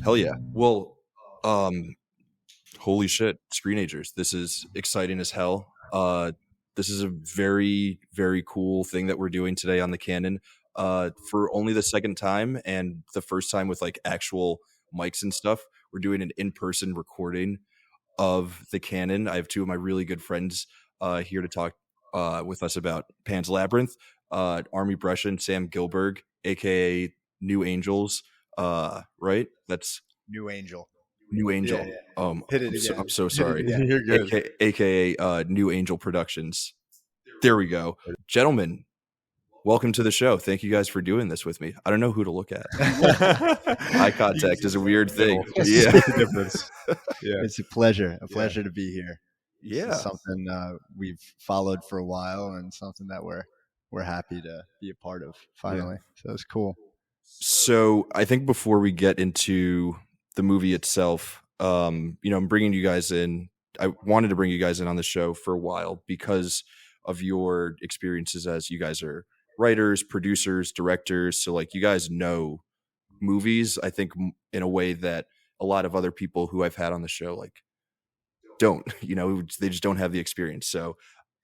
Hell yeah. Well, um, holy shit, screenagers. This is exciting as hell. This is a very, very cool thing that we're doing today on the Canon. For only the second time and the first time with like actual mics and stuff, we're doing an in-person recording of the Canon. I have two of my really good friends here to talk with us about Pan's Labyrinth. Army Brescia, Sam Gilberg, aka New Angels. Right? That's New Angel. New Angel. Yeah, yeah. Hit it again. I'm so sorry. Yeah. You're good. AKA New Angel Productions. There we go. Gentlemen, welcome to the show. Thank you guys for doing this with me. I don't know who to look at. Eye contact is a weird thing. Yeah. The difference. Yeah. It's a pleasure to be here. Yeah. It's something we've followed for a while and something that we're happy to be a part of finally. So it's cool. So I think before we get into the movie itself, I'm bringing you guys in. I wanted to bring you guys in on the show for a while because of your experiences as you guys are writers, producers, directors. So like you guys know movies, I think in a way that a lot of other people who I've had on the show like don't, they just don't have the experience. So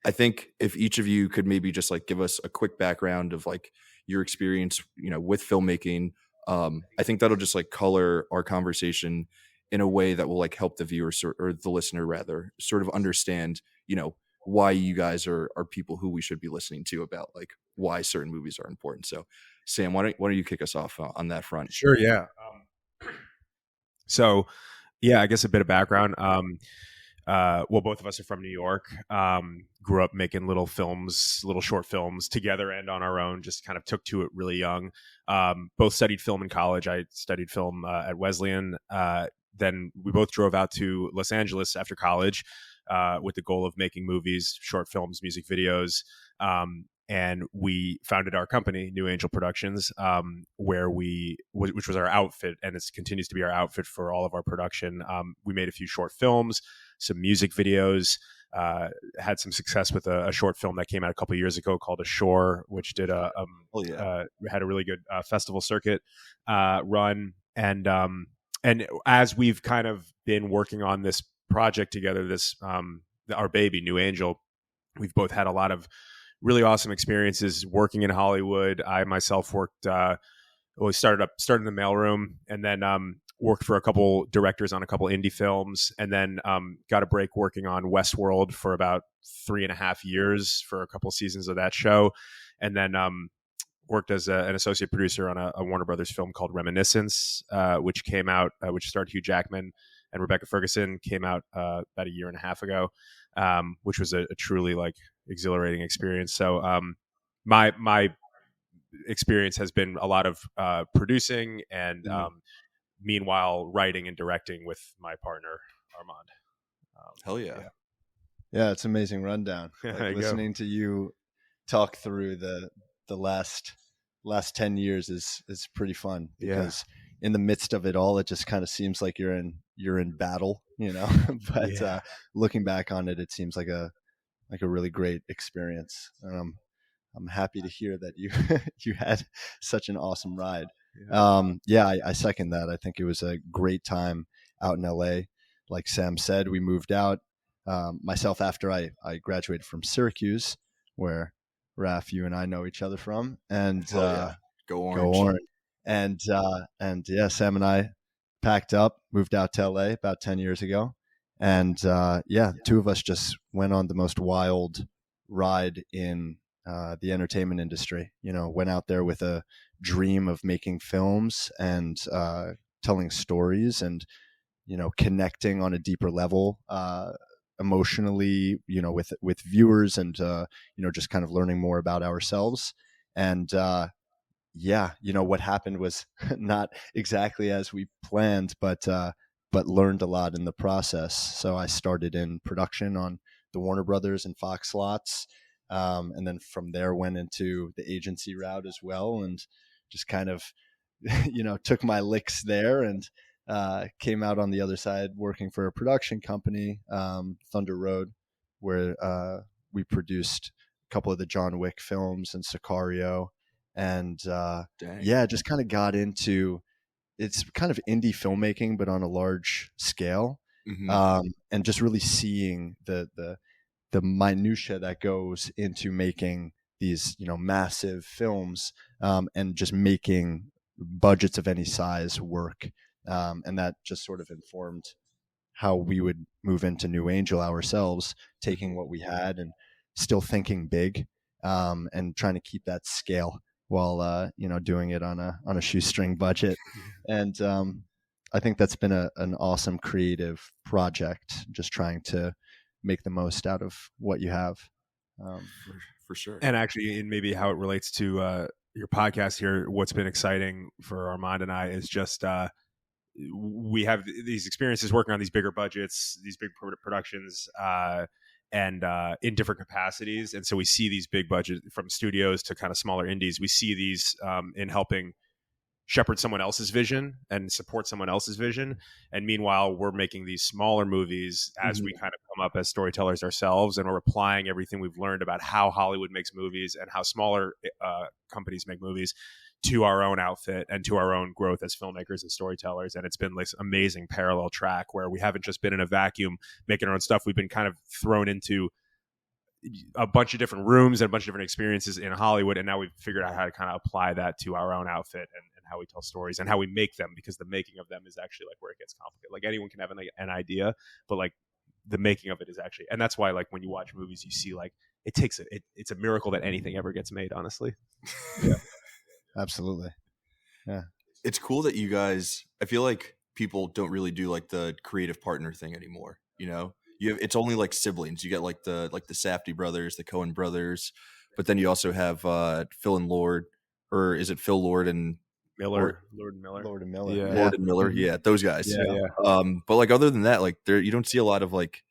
I think if each of you could maybe just like give us a quick background of like your experience, with filmmaking, I think that'll just like color our conversation in a way that will like help the viewer or the listener rather sort of understand, why you guys are people who we should be listening to about like why certain movies are important. So Sam, why don't you kick us off on that front? Sure. Yeah. So yeah, I guess a bit of background. Well, both of us are from New York. Grew up making little short films together and on our own, just kind of took to it really young. Both studied film in college. I studied film at Wesleyan. Then we both drove out to Los Angeles after college with the goal of making movies, short films, music videos. And we founded our company, New Angel Productions, which was our outfit, and it continues to be our outfit for all of our production. We made a few short films, some music videos, had some success with a short film that came out a couple of years ago called Ashore, which did had a really good festival circuit run. And as we've kind of been working on this project together, our baby, New Angel, we've both had a lot of really awesome experiences working in Hollywood. I myself worked, started in the mailroom, and then worked for a couple directors on a couple indie films, and then got a break working on Westworld for about 3.5 years for a couple seasons of that show, and then worked as an associate producer on a Warner Brothers film called Reminiscence, which came out, which starred Hugh Jackman and Rebecca Ferguson, came out about 1.5 years ago, which was a truly like exhilarating experience. So my experience has been a lot of producing and meanwhile writing and directing with my partner Armand. Hell yeah. Yeah, it's an amazing rundown. Like, listening to you talk through the last 10 years is pretty fun, because in the midst of it all, it just kind of seems like you're in battle, but looking back on it, it seems like a really great experience. I'm happy to hear that you had such an awesome ride. I second that. I think it was a great time out in LA. Like Sam said, we moved out, myself after I graduated from Syracuse, where Raph, you and I know each other from, and Go Orange. Go Orange. And Sam and I packed up, moved out to LA about 10 years ago. And two of us just went on the most wild ride in the entertainment industry. Went out there with a dream of making films and telling stories and, connecting on a deeper level emotionally, with viewers and, just kind of learning more about ourselves. And what happened was not exactly as we planned, but learned a lot in the process. So I started in production on the Warner Brothers and Fox lots, and then from there went into the agency route as well, and just kind of, took my licks there and came out on the other side working for a production company, Thunder Road, where we produced a couple of the John Wick films and Sicario. And just kind of got into it's kind of indie filmmaking, but on a large scale, and just really seeing the minutia that goes into making these, you know, massive films, and just making budgets of any size work, and that just sort of informed how we would move into New Angel ourselves, taking what we had and still thinking big, and trying to keep that scale while you know, doing it on a shoestring budget. And I think that's been an awesome creative project, just trying to make the most out of what you have. For sure. And actually, in maybe how it relates to your podcast here, what's been exciting for Armand and I is just we have these experiences working on these bigger budgets, these big productions, and in different capacities. And so we see these big budget, from studios to kind of smaller indies. We see these in helping shepherd someone else's vision and support someone else's vision. And meanwhile, we're making these smaller movies as we kind of come up as storytellers ourselves, and we're applying everything we've learned about how Hollywood makes movies and how smaller companies make movies to our own outfit and to our own growth as filmmakers and storytellers. And it's been this amazing parallel track where we haven't just been in a vacuum making our own stuff. We've been kind of thrown into a bunch of different rooms and a bunch of different experiences in Hollywood, and now we've figured out how to kind of apply that to our own outfit and how we tell stories and how we make them, because the making of them is actually like where it gets complicated. Like anyone can have an idea, but like the making of it is actually, and that's why like when you watch movies, you see like it takes it's a miracle that anything ever gets made, honestly. Yeah, absolutely. Yeah, it's cool that you guys, I feel like people don't really do like the creative partner thing anymore, you know. It's only like siblings. You get like the Safdie brothers, the Coen brothers, but then you also have Phil and Lord, or is it Phil Lord and Miller? Lord and Miller. Yeah. Lord and Miller. Yeah, those guys. Yeah. But like other than that, like you don't see a lot of like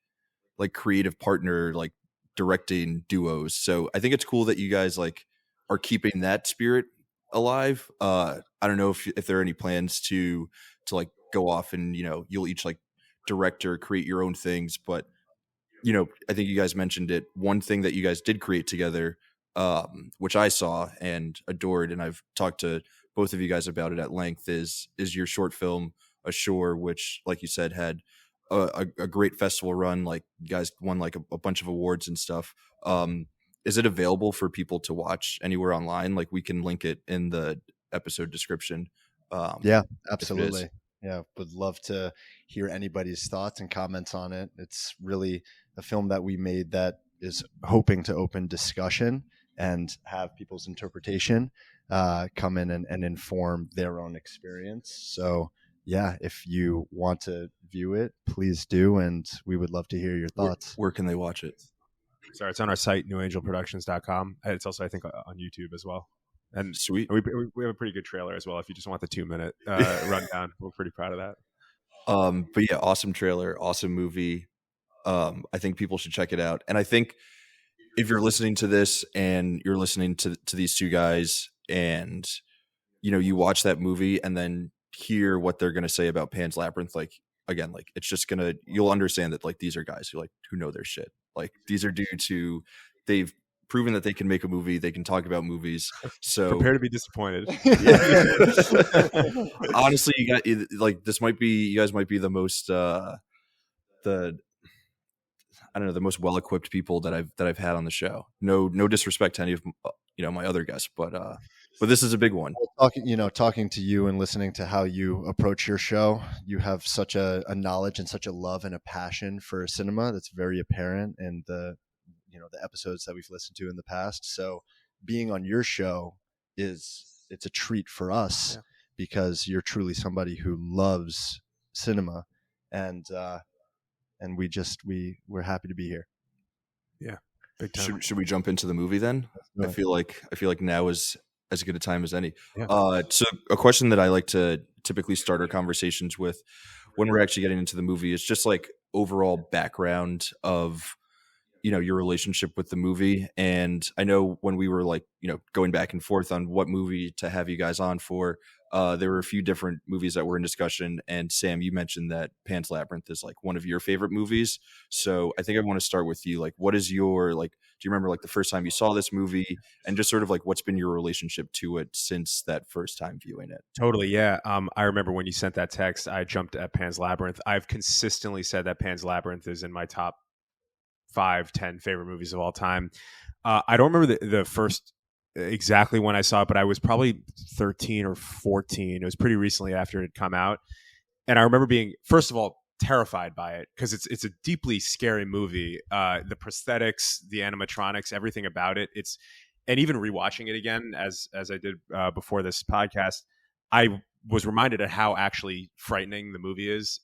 creative partner like directing duos. So I think it's cool that you guys like are keeping that spirit alive. I don't know if there are any plans to like go off and, you know, you'll each like direct or create your own things, but you know, I think you guys mentioned it. One thing that you guys did create together, which I saw and adored, and I've talked to both of you guys about it at length, is your short film Ashore, which, like you said, had a great festival run. Like you guys won like a bunch of awards and stuff. Is it available for people to watch anywhere online? Like we can link it in the episode description. Yeah, absolutely. Yeah, would love to hear anybody's thoughts and comments on it. It's really a film that we made that is hoping to open discussion and have people's interpretation come in and inform their own experience. So yeah, if you want to view it, please do, and we would love to hear your thoughts. Where can they watch it? Sorry, it's on our site, newangelproductions.com. It's also, I think, on YouTube as well. And sweet. We have a pretty good trailer as well. If you just want the 2-minute rundown, we're pretty proud of that. But yeah, awesome trailer, awesome movie. I think people should check it out. And I think if you're listening to this and you're listening to these two guys, and you know, you watch that movie and then hear what they're gonna say about Pan's Labyrinth, like again, like it's just you'll understand that like these are guys who know their shit. Like these are dudes who they've proven that they can make a movie, they can talk about movies. So prepare to be disappointed. Honestly, you got like you guys might be the most the most well-equipped people that I've had on the show. No disrespect to any of my other guests, but this is a big one. Talking to you and listening to how you approach your show, you have such a knowledge and such a love and a passion for cinema that's very apparent in the episodes that we've listened to in the past. So being on your show it's a treat for us, because you're truly somebody who loves cinema, and we're happy to be here. Yeah, big time. Should we jump into the movie then? I feel like now is as good a time as any. Yeah. So a question that I like to typically start our conversations with when we're actually getting into the movie is just like overall background of your relationship with the movie. And I know when we were like going back and forth on what movie to have you guys on for, there were a few different movies that were in discussion, and Sam, you mentioned that Pan's Labyrinth is like one of your favorite movies. So I think I want to start with you. Like, what is your like? Do you remember like the first time you saw this movie, and just sort of like what's been your relationship to it since that first time viewing it? Totally, yeah. I remember when you sent that text, I jumped at Pan's Labyrinth. I've consistently said that Pan's Labyrinth is in my top 5, 10 favorite movies of all time. I don't remember the first exactly when I saw it, but I was probably 13 or 14. It was pretty recently after it had come out. And I remember being, first of all, terrified by it because it's a deeply scary movie. The prosthetics, the animatronics, everything about it. And even rewatching it again as I did before this podcast, I was reminded of how actually frightening the movie is.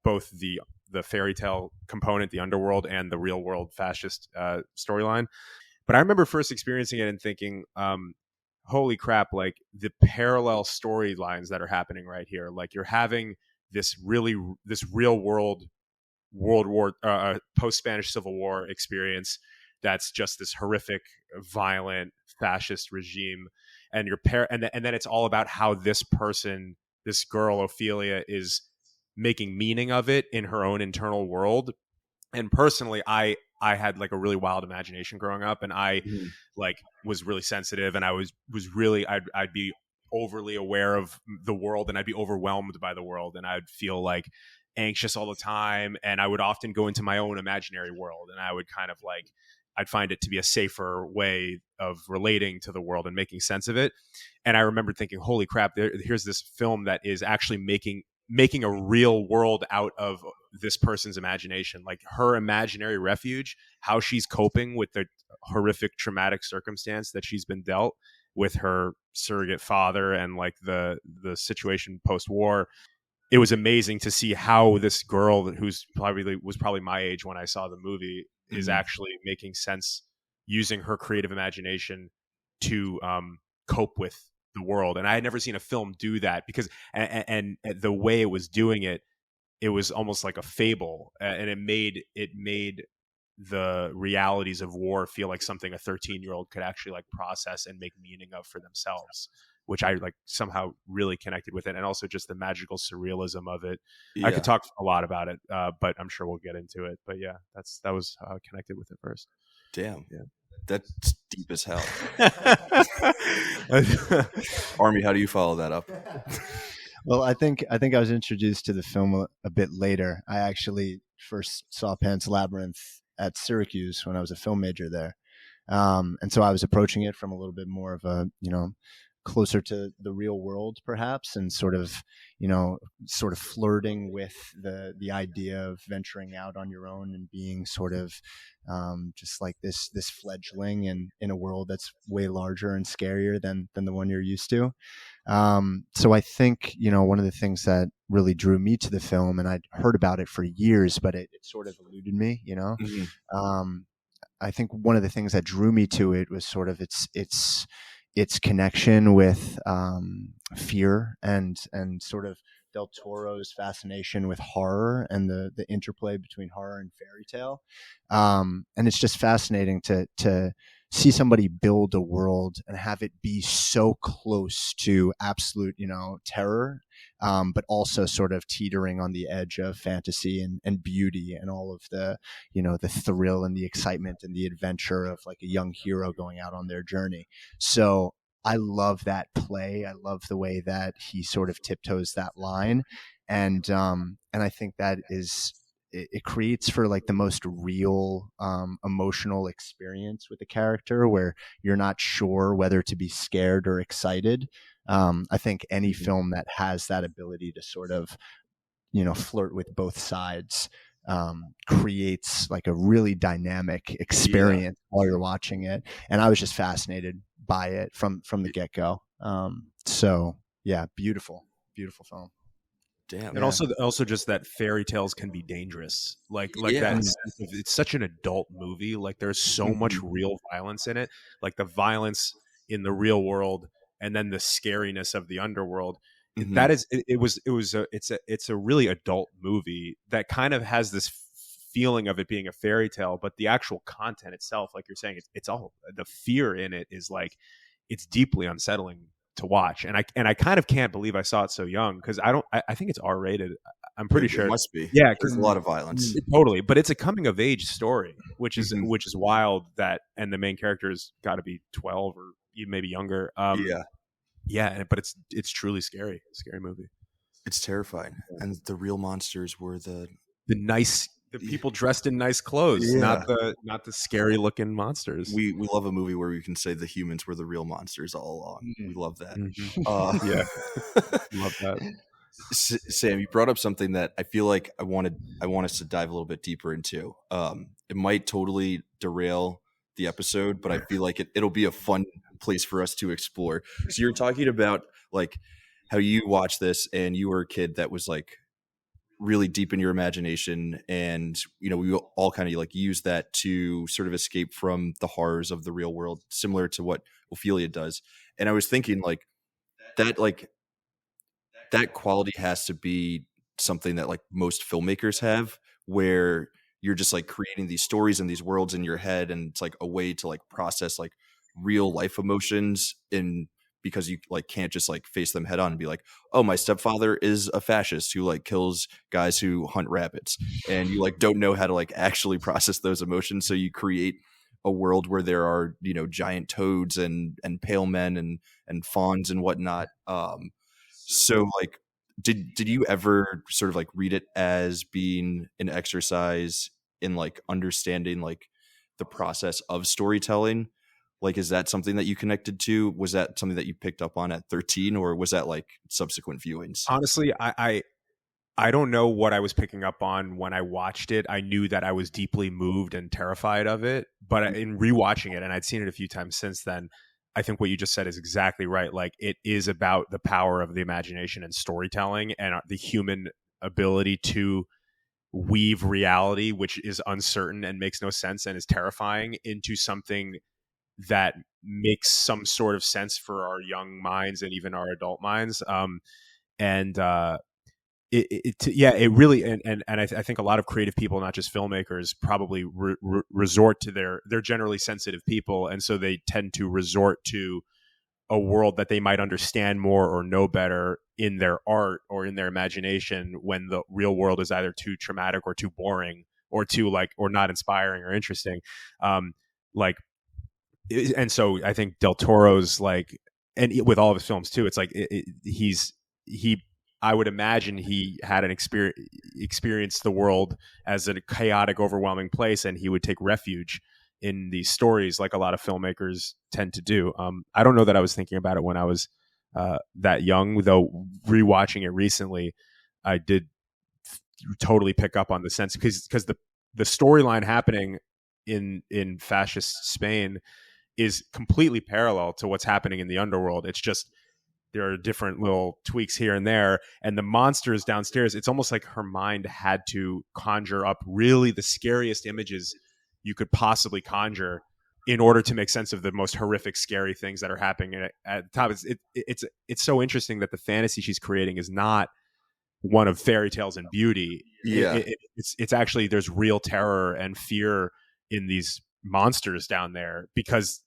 Both the fairy tale component, the underworld, and the real world fascist storyline. But I remember first experiencing it and thinking, holy crap, like the parallel storylines that are happening right here. Like you're having this real world War post Spanish Civil War experience that's just this horrific, violent, fascist regime, and and then it's all about how this person, this girl Ophelia, is making meaning of it in her own internal world. And personally, I had like a really wild imagination growing up, and I like was really sensitive, and I was really I'd be overly aware of the world, and I'd be overwhelmed by the world, and I'd feel like anxious all the time, and I would often go into my own imaginary world, and I would kind of like I'd find it to be a safer way of relating to the world and making sense of it. And I remember thinking, holy crap, here's this film that is actually making a real world out of this person's imagination, like her imaginary refuge, how she's coping with the horrific traumatic circumstance that she's been dealt with her surrogate father, and like the situation post-war. It was amazing to see how this girl who's was probably my age when I saw the movie is actually making sense using her creative imagination to cope with the world. And I had never seen a film do that because and the way it was doing it, it was almost like a fable, and it made the realities of war feel like something a 13-year-old could actually like process and make meaning of for themselves, which I like somehow really connected with it. And also just the magical surrealism of it. Yeah. I could talk a lot about it, but I'm sure we'll get into it. But yeah, that was how I connected with it first. Damn. Yeah. That's deep as hell. Army, how do you follow that up? Well, I think I was introduced to the film a bit later. I actually first saw Pan's Labyrinth at Syracuse when I was a film major there. And so I was approaching it from a little bit more of a, closer to the real world perhaps, and sort of flirting with the idea of venturing out on your own and being sort of just like this fledgling in a world that's way larger and scarier than the one you're used to. So I think, one of the things that really drew me to the film, and I'd heard about it for years, but it sort of eluded me, I think one of the things that drew me to it was sort of its connection with fear and sort of Del Toro's fascination with horror and the interplay between horror and fairy tale. And it's just fascinating to see somebody build a world and have it be so close to absolute, terror, but also sort of teetering on the edge of fantasy and beauty and all of the, the thrill and the excitement and the adventure of like a young hero going out on their journey. So I love that play. I love the way that he sort of tiptoes that line. And I think that it creates for like the most real emotional experience with the character where you're not sure whether to be scared or excited. I think any film that has that ability to sort of, flirt with both sides creates like a really dynamic experience while you're watching it. And I was just fascinated by it from the get-go. So yeah, beautiful film. Damn. And also just that fairy tales can be dangerous. Like that sense of, it's such an adult movie. Like there's so much real violence in it. Like the violence in the real world and then the scariness of the underworld. That is it's a really adult movie that kind of has this feeling of it being a fairy tale, but the actual content itself, like you're saying, it's all the fear in it is like it's deeply unsettling to watch. And I kind of can't believe I saw it so young, because I think it's R-rated. I'm pretty sure it must be. Yeah, There's a lot of violence. totally. But it's a coming of age story, which is Mhm. wild. That, and the main character's got to be 12 or even maybe younger. Yeah, but it's truly scary movie. It's terrifying. And the real monsters were the People dressed in nice clothes, Yeah. not the scary looking monsters. we love a movie where we can say the humans were the real monsters all along. We love that. Yeah, love that. Sam, you brought up something that I feel like I want us to dive a little bit deeper into. It might totally derail the episode, but I feel like it'll be a fun place for us to explore. So you're talking about like how you watched this and you were a kid that was like really deep in your imagination, and we all kind of like use that to sort of escape from the horrors of the real world, similar to what Ophelia does. And I was thinking that quality has to be something that like most filmmakers have, where you're just like creating these stories and these worlds in your head, and it's like a way to like process like real life emotions, in because you like can't just like face them head on and be like, oh, my stepfather is a fascist who like kills guys who hunt rabbits, and you like don't know how to like actually process those emotions, so you create a world where there are giant toads and pale men and fawns and whatnot. So like did you ever sort of like read it as being an exercise in like understanding like the process of storytelling? Like, is that something that you connected to? Was that something that you picked up on at 13, or was that like subsequent viewings? Honestly, I don't know what I was picking up on when I watched it. I knew that I was deeply moved and terrified of it, but in rewatching it, and I'd seen it a few times since then, I think what you just said is exactly right. Like, it is about the power of the imagination and storytelling, and the human ability to weave reality, which is uncertain and makes no sense and is terrifying, into something that makes some sort of sense for our young minds and even our adult minds. And it really, and I think a lot of creative people, not just filmmakers, probably resort to they're generally sensitive people, and so they tend to resort to a world that they might understand more or know better in their art or in their imagination, when the real world is either too traumatic or too boring or too or not inspiring or interesting. Like And so I think Del Toro's and with all of his films too, it's like I would imagine he had an experienced the world as a chaotic, overwhelming place, and he would take refuge in these stories, like a lot of filmmakers tend to do. I don't know that I was thinking about it when I was that young, though. Rewatching it recently, I did totally pick up on the sense, because the storyline happening in fascist Spain is completely parallel to what's happening in the underworld. It's just there are different little tweaks here and there, and the monsters downstairs, it's almost like her mind had to conjure up really the scariest images you could possibly conjure in order to make sense of the most horrific, scary things that are happening at the top. It's so interesting that the fantasy she's creating is not one of fairy tales and beauty. Yeah. It's actually, there's real terror and fear in these monsters down there, because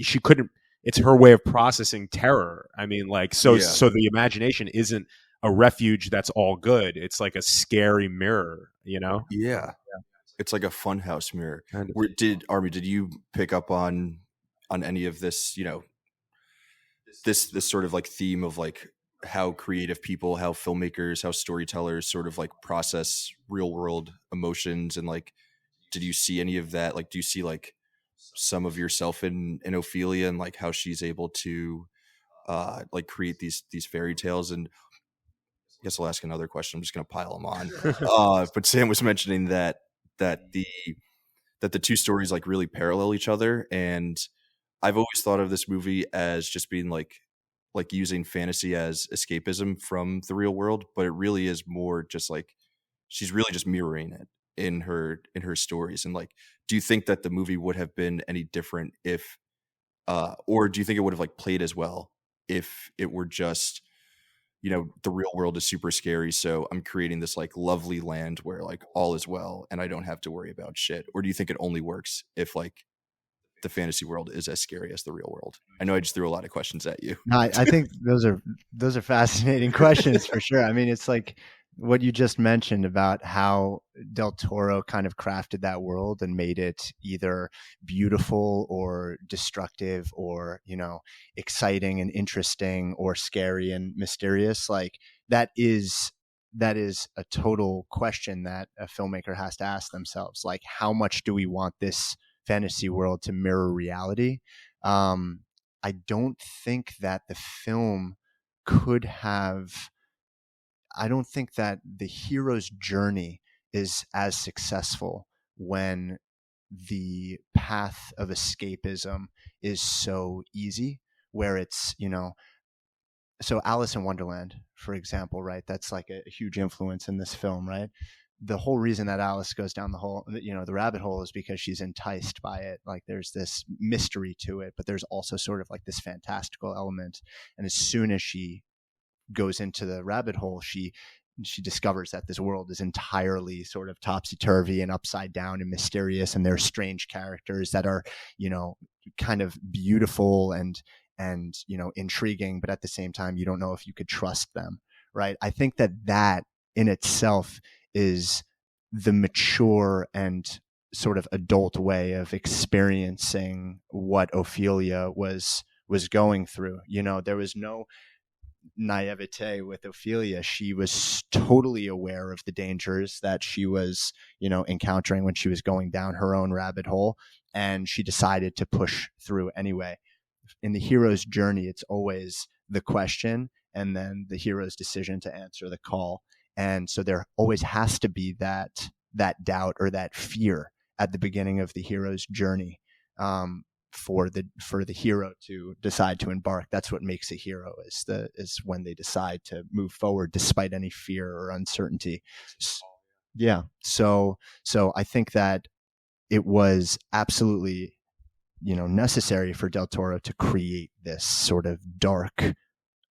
she couldn't, it's her way of processing terror. I mean, so the imagination isn't a refuge that's all good. It's like a scary mirror, Yeah. It's like a funhouse mirror. Kind of. Did you pick up on any of this, this sort of like theme of like how creative people, how filmmakers, how storytellers sort of like process real world emotions, and like, did you see any of that? Like, do you see like some of yourself in Ophelia, and like how she's able to like create these fairy tales? And I guess I'll ask another question. I'm just going to pile them on. But Sam was mentioning that the two stories like really parallel each other, and I've always thought of this movie as just being like using fantasy as escapism from the real world, but it really is more just like she's really just mirroring it in her stories. And like, do you think that the movie would have been any different if or do you think it would have like played as well if it were just, the real world is super scary, so I'm creating this like lovely land where like all is well and I don't have to worry about shit? Or do you think it only works if like the fantasy world is as scary as the real world? I know I just threw a lot of questions at you. No, I think those are fascinating questions for sure. I mean, it's like what you just mentioned about how Del Toro kind of crafted that world and made it either beautiful or destructive or, exciting and interesting or scary and mysterious. Like that is a total question that a filmmaker has to ask themselves. Like, how much do we want this fantasy world to mirror reality? I don't think that the film could have, I don't think that the hero's journey is as successful when the path of escapism is so easy, where it's, so Alice in Wonderland, for example, right? That's like a huge influence in this film, right? The whole reason that Alice goes down the rabbit hole is because she's enticed by it. Like there's this mystery to it, but there's also sort of like this fantastical element. And as soon as she goes into the rabbit hole, she discovers that this world is entirely sort of topsy-turvy and upside down and mysterious, and there are strange characters that are, kind of beautiful and intriguing, but at the same time you don't know if you could trust them, right? I think that in itself is the mature and sort of adult way of experiencing what Ophelia was going through. There was no naivete with Ophelia. She was totally aware of the dangers that she was, encountering when she was going down her own rabbit hole, and she decided to push through anyway. In the hero's journey, it's always the question and then the hero's decision to answer the call. And so there always has to be that doubt or that fear at the beginning of the hero's journey, for the hero to decide to embark. That's what makes a hero, is when they decide to move forward despite any fear or uncertainty. Yeah. So I think that it was absolutely, necessary for Del Toro to create this sort of dark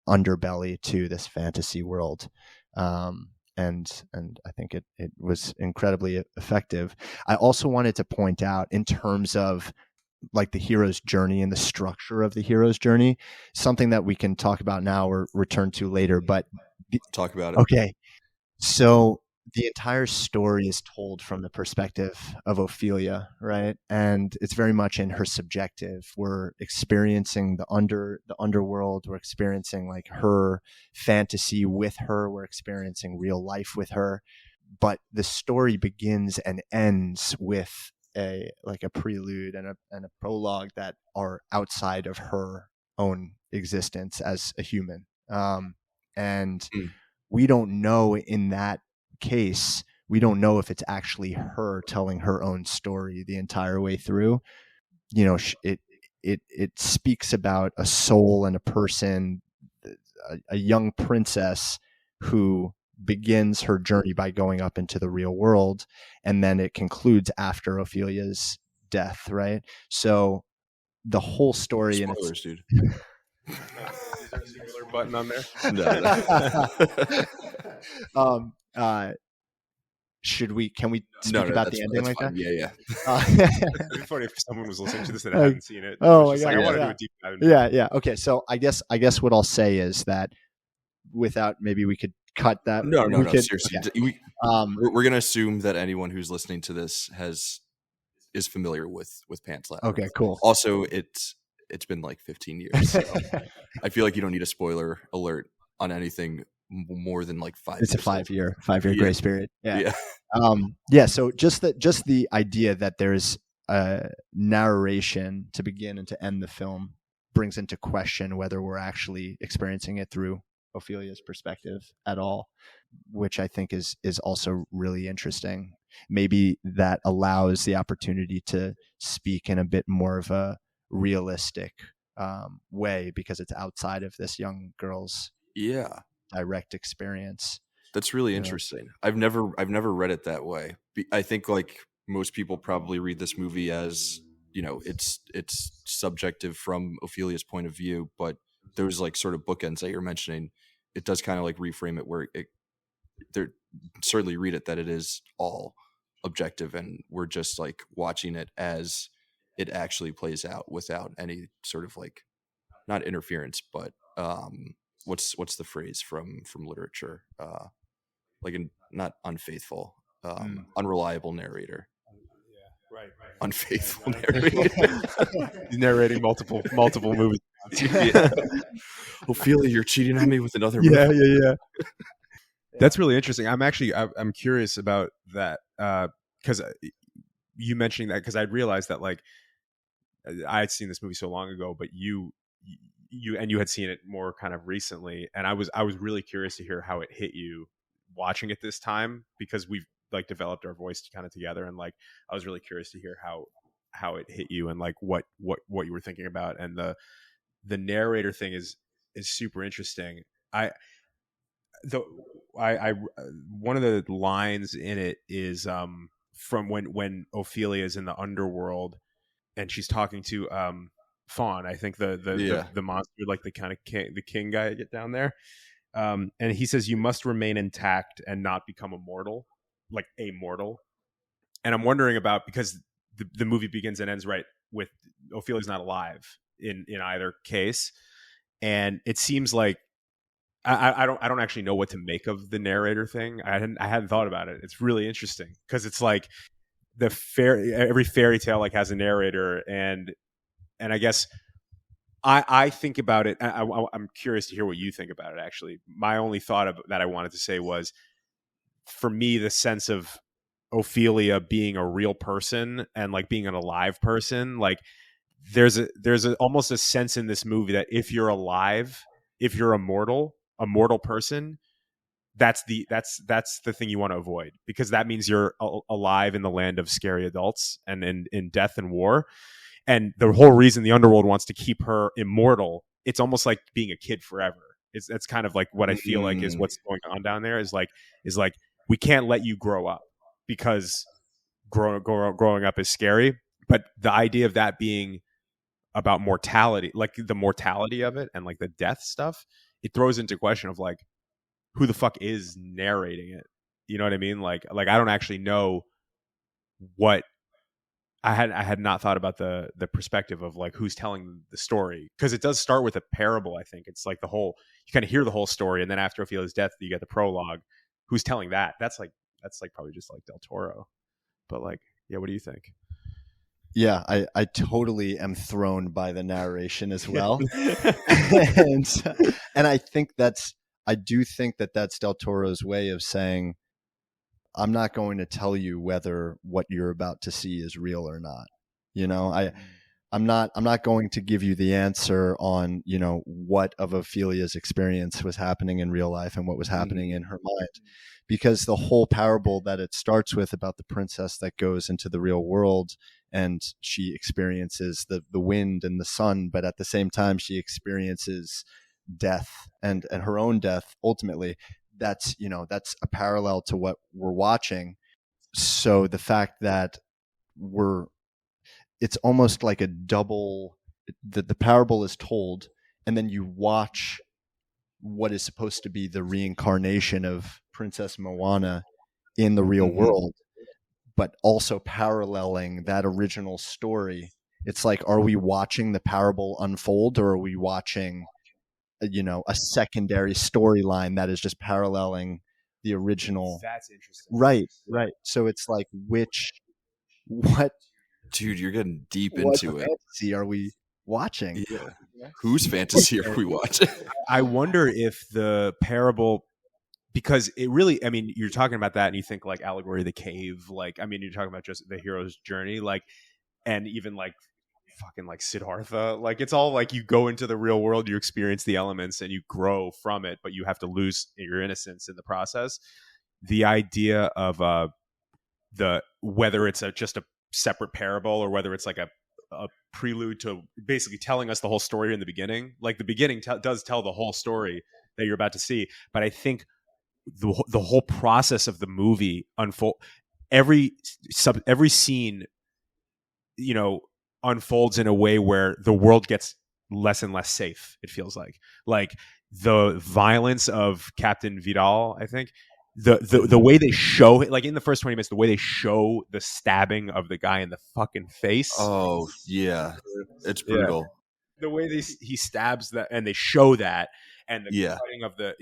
underbelly to this fantasy world. And I think it was incredibly effective. I also wanted to point out, in terms of like the hero's journey and the structure of the hero's journey, something that we can talk about now or return to later, but Talk about it. Okay. So the entire story is told from the perspective of Ophelia, right? And it's very much in her subjective. We're experiencing the underworld. We're experiencing like her fantasy with her. We're experiencing real life with her. But the story begins and ends with a prelude and a prologue that are outside of her own existence as a human. And we don't know, in that case, we don't know if it's actually her telling her own story the entire way through. It speaks about a soul and a person, a young princess who begins her journey by going up into the real world, and then it concludes after Ophelia's death, right? So the whole story. Spoilers, dude. Is there a singular button on there? No. Can we speak about the ending like fine. that? Yeah. It'd be funny if someone was listening to this and hadn't seen it. Oh my Just God, like, I want to yeah. do a deep dive. into it. Yeah. Okay. So I guess what I'll say is that, without, maybe we could cut that. No. We could- Seriously, okay. we're gonna assume that anyone who's listening to this is familiar with Pan's Labyrinth. Okay. Cool. Also, it's been like 15 years. So I feel like you don't need a spoiler alert on anything more than like 5 years. It's a 5-year grace period. Yeah. So just the idea that there's a narration to begin and to end the film brings into question whether we're actually experiencing it through Ophelia's perspective at all, which I think is also really interesting. Maybe that allows the opportunity to speak in a bit more of a realistic way, because it's outside of this young girl's direct experience. That's really interesting. I've never read it that way. I think like most people probably read this movie as, it's subjective from Ophelia's point of view, but those like sort of bookends that you're mentioning, it does kind of like reframe it where they certainly read it that it is all objective and we're just like watching it as it actually plays out without any sort of like, not interference, but what's the phrase from literature? Like not unfaithful, unreliable narrator. Right. Unfaithful narrator. He's narrating multiple movies. Yeah. Ophelia, you're cheating on me with another movie. Yeah. That's really interesting. I'm curious about that because you mentioning that, because I'd realized that like I had seen this movie so long ago, but you had seen it more kind of recently, and I was really curious to hear how it hit you watching it this time, because we've like developed our voice kind of together, and like I was really curious to hear how it hit you and like what you were thinking about. And the narrator thing is super interesting. One of the lines in it is from when Ophelia is in the underworld and she's talking to Fawn, I think the monster, like the kind of the king guy get down there, and he says, "You must remain intact and not become immortal, like immortal." And I'm wondering about, because the movie begins and ends right with Ophelia's not alive in either case, and it seems like I don't actually know what to make of the narrator thing. I hadn't thought about it. It's really interesting because it's like every fairy tale like has a narrator, and I guess I think about it. I'm curious to hear what you think about it. Actually, my only thought that I wanted to say was, for me, the sense of Ophelia being a real person and like being an alive person, like there's almost a sense in this movie that if you're alive, if you're a mortal person, that's the thing you want to avoid, because that means you're alive in the land of scary adults and in death and war. And the whole reason the underworld wants to keep her immortal, it's almost like being a kid forever. That's kind of like what I feel like is what's going on down there, is like we can't let you grow up, because growing up is scary. But the idea of that being about mortality, like the mortality of it and like the death stuff, it throws into question of like, who the fuck is narrating it? You know what I mean? Like I don't actually know what I had not thought about the perspective of like who's telling the story, because it does start with a parable. I think it's like you kind of hear the whole story, and then after Ophelia's death, you get the prologue. Who's telling that? That's like probably just like Del Toro. But like, yeah, what do you think? Yeah, I totally am thrown by the narration as well. and I do think that's Del Toro's way of saying, I'm not going to tell you whether what you're about to see is real or not. You know, I'm not going to give you the answer on, you know, what of Ophelia's experience was happening in real life and what was happening in her mind, because the whole parable that it starts with about the princess that goes into the real world and she experiences the wind and the sun, but at the same time she experiences death and her own death ultimately. That's a parallel to what we're watching. So the fact that it's almost like a double, the parable is told, and then you watch what is supposed to be the reincarnation of Princess Moana in the real world, but also paralleling that original story. It's like, are we watching the parable unfold, or are we watching a secondary storyline that is just paralleling the original? That's interesting. Right. So it's like, what dude, you're getting deep into it. Fantasy are we watching? Yeah. Whose fantasy are we watching? I wonder if the parable, because it really, I mean, you're talking about that and you think like allegory of the cave, like, I mean, you're talking about just the hero's journey, like, and even like fucking like Siddhartha, like it's all like you go into the real world, you experience the elements and you grow from it, but you have to lose your innocence in the process. The idea of whether it's just a separate parable or whether it's like a prelude to basically telling us the whole story in the beginning, like the beginning does tell the whole story that you're about to see, but I think the whole process of the movie unfold, every scene, you know, unfolds in a way where the world gets less and less safe. It feels like the violence of Captain Vidal, I think, the way they show it, like in the first 20 minutes, the way they show the stabbing of the guy in the fucking face. Oh yeah, it's Yeah. brutal. The way he stabs that, and they show that, and the Yeah. cutting of the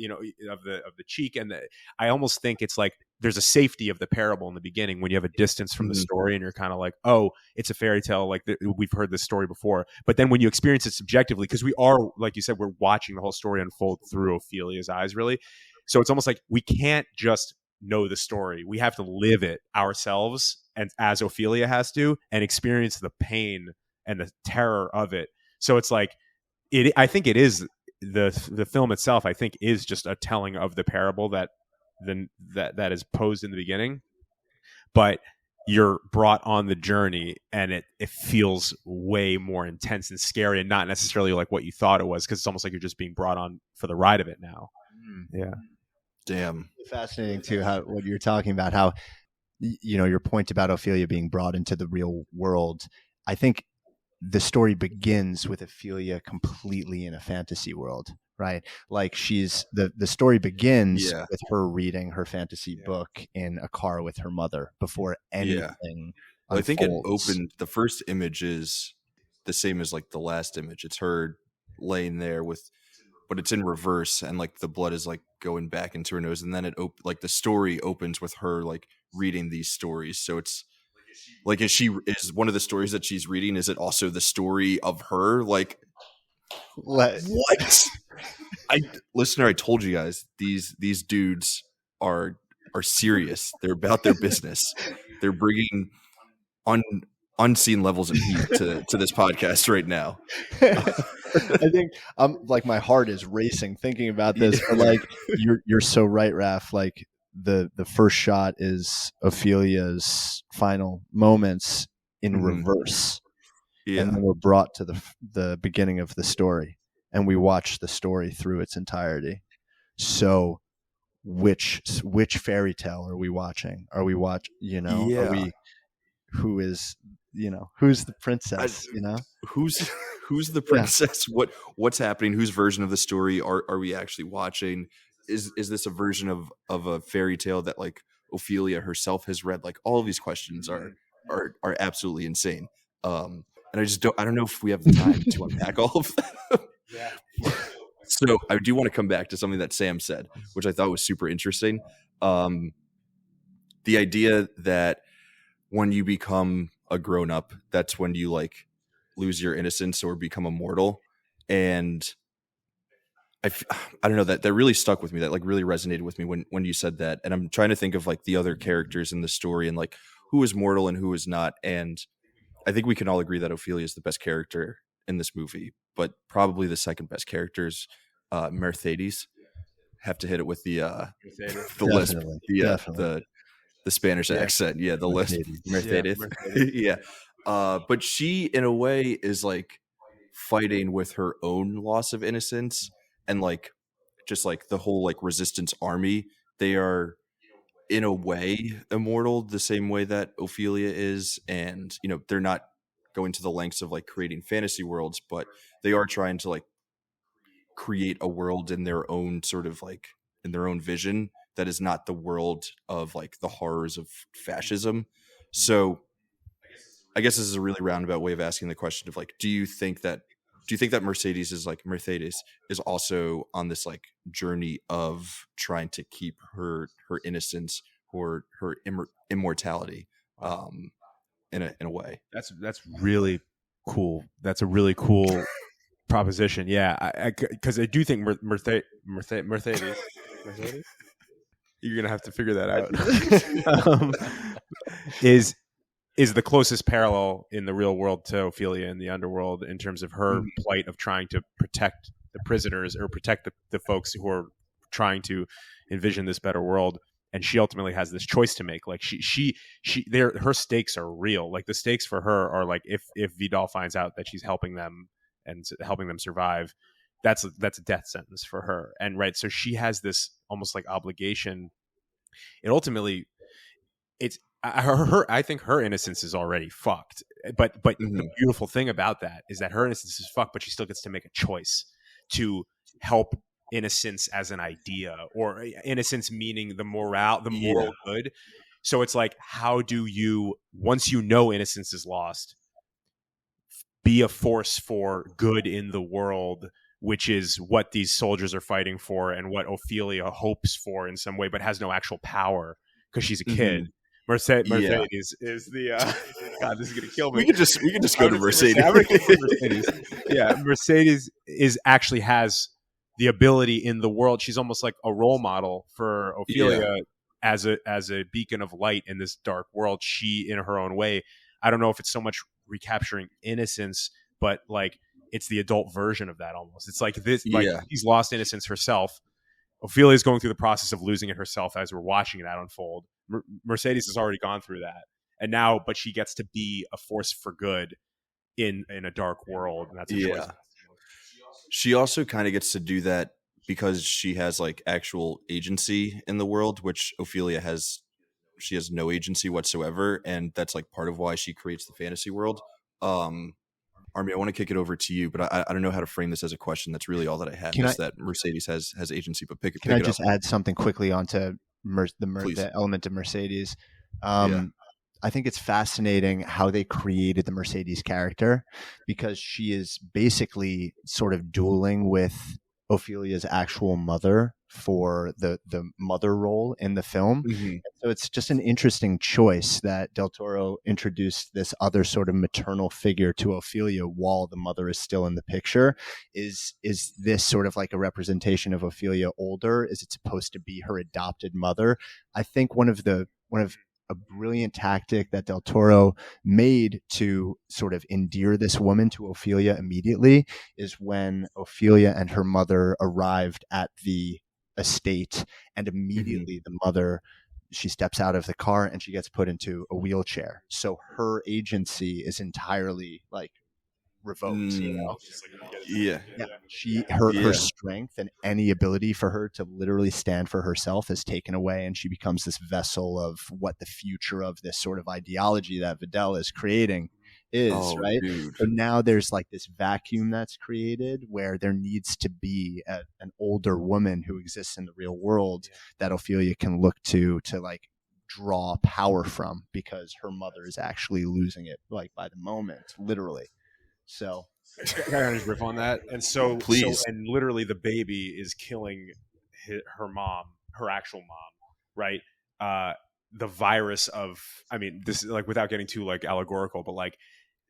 of the cheek, and I almost think it's like there's a safety of the parable in the beginning when you have a distance from the story, and you're kind of like, oh, it's a fairy tale, like we've heard this story before. But then when you experience it subjectively, because we are, like you said, we're watching the whole story unfold through Ophelia's eyes, really. So it's almost like we can't just know the story; we have to live it ourselves, and as Ophelia has to, and experience the pain and the terror of it. So it's like I think it is the film itself. I think is just a telling of the parable that is posed in the beginning, but you're brought on the journey, and it feels way more intense and scary, and not necessarily like what you thought it was, because it's almost like you're just being brought on for the ride of it now. Yeah, damn, fascinating too. How what you're talking about, how your point about Ophelia being brought into the real world. I think the story begins with Ophelia completely in a fantasy world, right? Like the story begins with her reading her fantasy book in a car with her mother before anything. Well, I think the first image is the same as like the last image. It's her laying there but it's in reverse, and like the blood is like going back into her nose, and then like the story opens with her like reading these stories. So it's like, is one of the stories that she's reading, is it also the story of her? Like, what? Listener, I told you guys, these dudes are serious. They're about their business. They're bringing unseen levels of heat to this podcast right now. I think like my heart is racing thinking about this. But like you're so right, Raph. Like the first shot is Ophelia's final moments in reverse, and then we're brought to the beginning of the story, and we watch the story through its entirety. So which fairy tale are we watching? Are we Are we who's the princess? Who's the princess? What's happening? Whose version of the story are we actually watching? Is this a version of a fairy tale that like Ophelia herself has read? Like, all of these questions are absolutely insane. And I don't know if we have the time to unpack all of them. So I do want to come back to something that Sam said, which I thought was super interesting. The idea that when you become a grown up, that's when you like lose your innocence or become immortal. And I don't know, that really stuck with me. That like really resonated with me when you said that. And I'm trying to think of like the other characters in the story and like who is mortal and who is not. And I think we can all agree that Ophelia is the best character in this movie, but probably the second best character is Mercedes. Have to hit it with the lisp, the Spanish accent. Yeah, the lisp. Mercedes. Yeah. But she, in a way, is like fighting with her own loss of innocence, and like just like the whole like resistance army. They are in a way immortal, the same way that Ophelia is, and they're not going to the lengths of like creating fantasy worlds, but they are trying to like create a world in their own sort of like in their own vision that is not the world of like the horrors of fascism. So I guess this is a really roundabout way of asking the question of like, do you think that Mercedes is also on this like journey of trying to keep her innocence or her immortality in a way? That's really cool. That's a really cool proposition. Yeah, because I do think Mercedes. You're gonna have to figure that out. Is the closest parallel in the real world to Ophelia in the underworld in terms of her plight of trying to protect the prisoners or protect the folks who are trying to envision this better world. And she ultimately has this choice to make. Like her stakes are real. Like the stakes for her are like if Vidal finds out that she's helping them and helping them survive, that's a death sentence for her. And right, so she has this almost like obligation. It ultimately, it's I think her innocence is already fucked. But the beautiful thing about that is that her innocence is fucked, but she still gets to make a choice to help innocence as an idea, or innocence meaning the moral good. So it's like, how do you, once you know innocence is lost, be a force for good in the world, which is what these soldiers are fighting for and what Ophelia hopes for in some way, but has no actual power because she's a kid. Mercedes is the God, this is gonna kill me. We could just go to Mercedes. I'm gonna go to Mercedes. Yeah, Mercedes actually has the ability in the world. She's almost like a role model for Ophelia as a beacon of light in this dark world. She, in her own way, I don't know if it's so much recapturing innocence, but like it's the adult version of that almost. It's like this, like she's lost innocence herself. Ophelia is going through the process of losing it herself as we're watching that unfold. Mercedes has already gone through that, and now, but she gets to be a force for good in a dark world, and that's a choice. She also kind of gets to do that because she has like actual agency in the world, which Ophelia has. She has no agency whatsoever, and that's like part of why she creates the fantasy world. Army, I want to kick it over to you, but I don't know how to frame this as a question. That's really all that I have. That Mercedes has agency, but pick it up. Can I just add something quickly onto the element of Mercedes? I think it's fascinating how they created the Mercedes character, because she is basically sort of dueling with Ophelia's actual mother for the mother role in the film. So it's just an interesting choice that Del Toro introduced this other sort of maternal figure to Ophelia while the mother is still in the picture. Is this sort of like a representation of Ophelia older? Is it supposed to be her adopted mother? I think one of a brilliant tactic that Del Toro made to sort of endear this woman to Ophelia immediately is when Ophelia and her mother arrived at the estate, and immediately the mother, she steps out of the car and she gets put into a wheelchair. So her agency is entirely like revoked. Her strength and any ability for her to literally stand for herself is taken away, and she becomes this vessel of what the future of this sort of ideology that Vidal is creating is, right? Dude. So now there's like this vacuum that's created where there needs to be an older woman who exists in the real world that Ophelia can look to like draw power from, because her mother is actually losing it like by the moment, literally. So can I just riff on that? And so, please. And literally the baby is killing her mom, her actual mom, right? The virus of, I mean, this is like, without getting too like allegorical, but like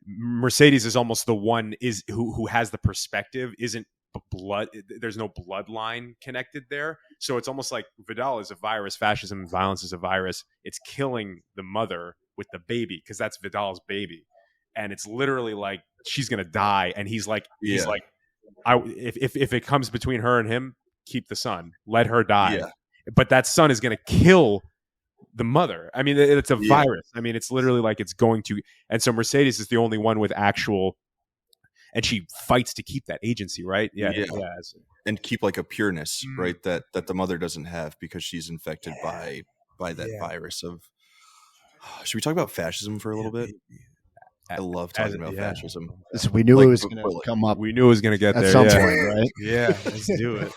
Mercedes is almost the one who has the perspective, isn't blood. There's no bloodline connected there. So it's almost like Vidal is a virus, fascism and violence is a virus. It's killing the mother with the baby, because that's Vidal's baby. And it's literally like, she's gonna die, and he's like, if it comes between her and him, keep the son, let her die. But that son is gonna kill the mother. I mean, it's a virus. I mean, it's literally like it's going to. And so Mercedes is the only one with actual, and she fights to keep that agency, right? And keep like a pureness, right? That the mother doesn't have, because she's infected by that virus of. Should we talk about fascism for a little bit? I love talking about fascism. So we knew it was going to come up. We knew it was going to get at there some point, right? Yeah, let's do it.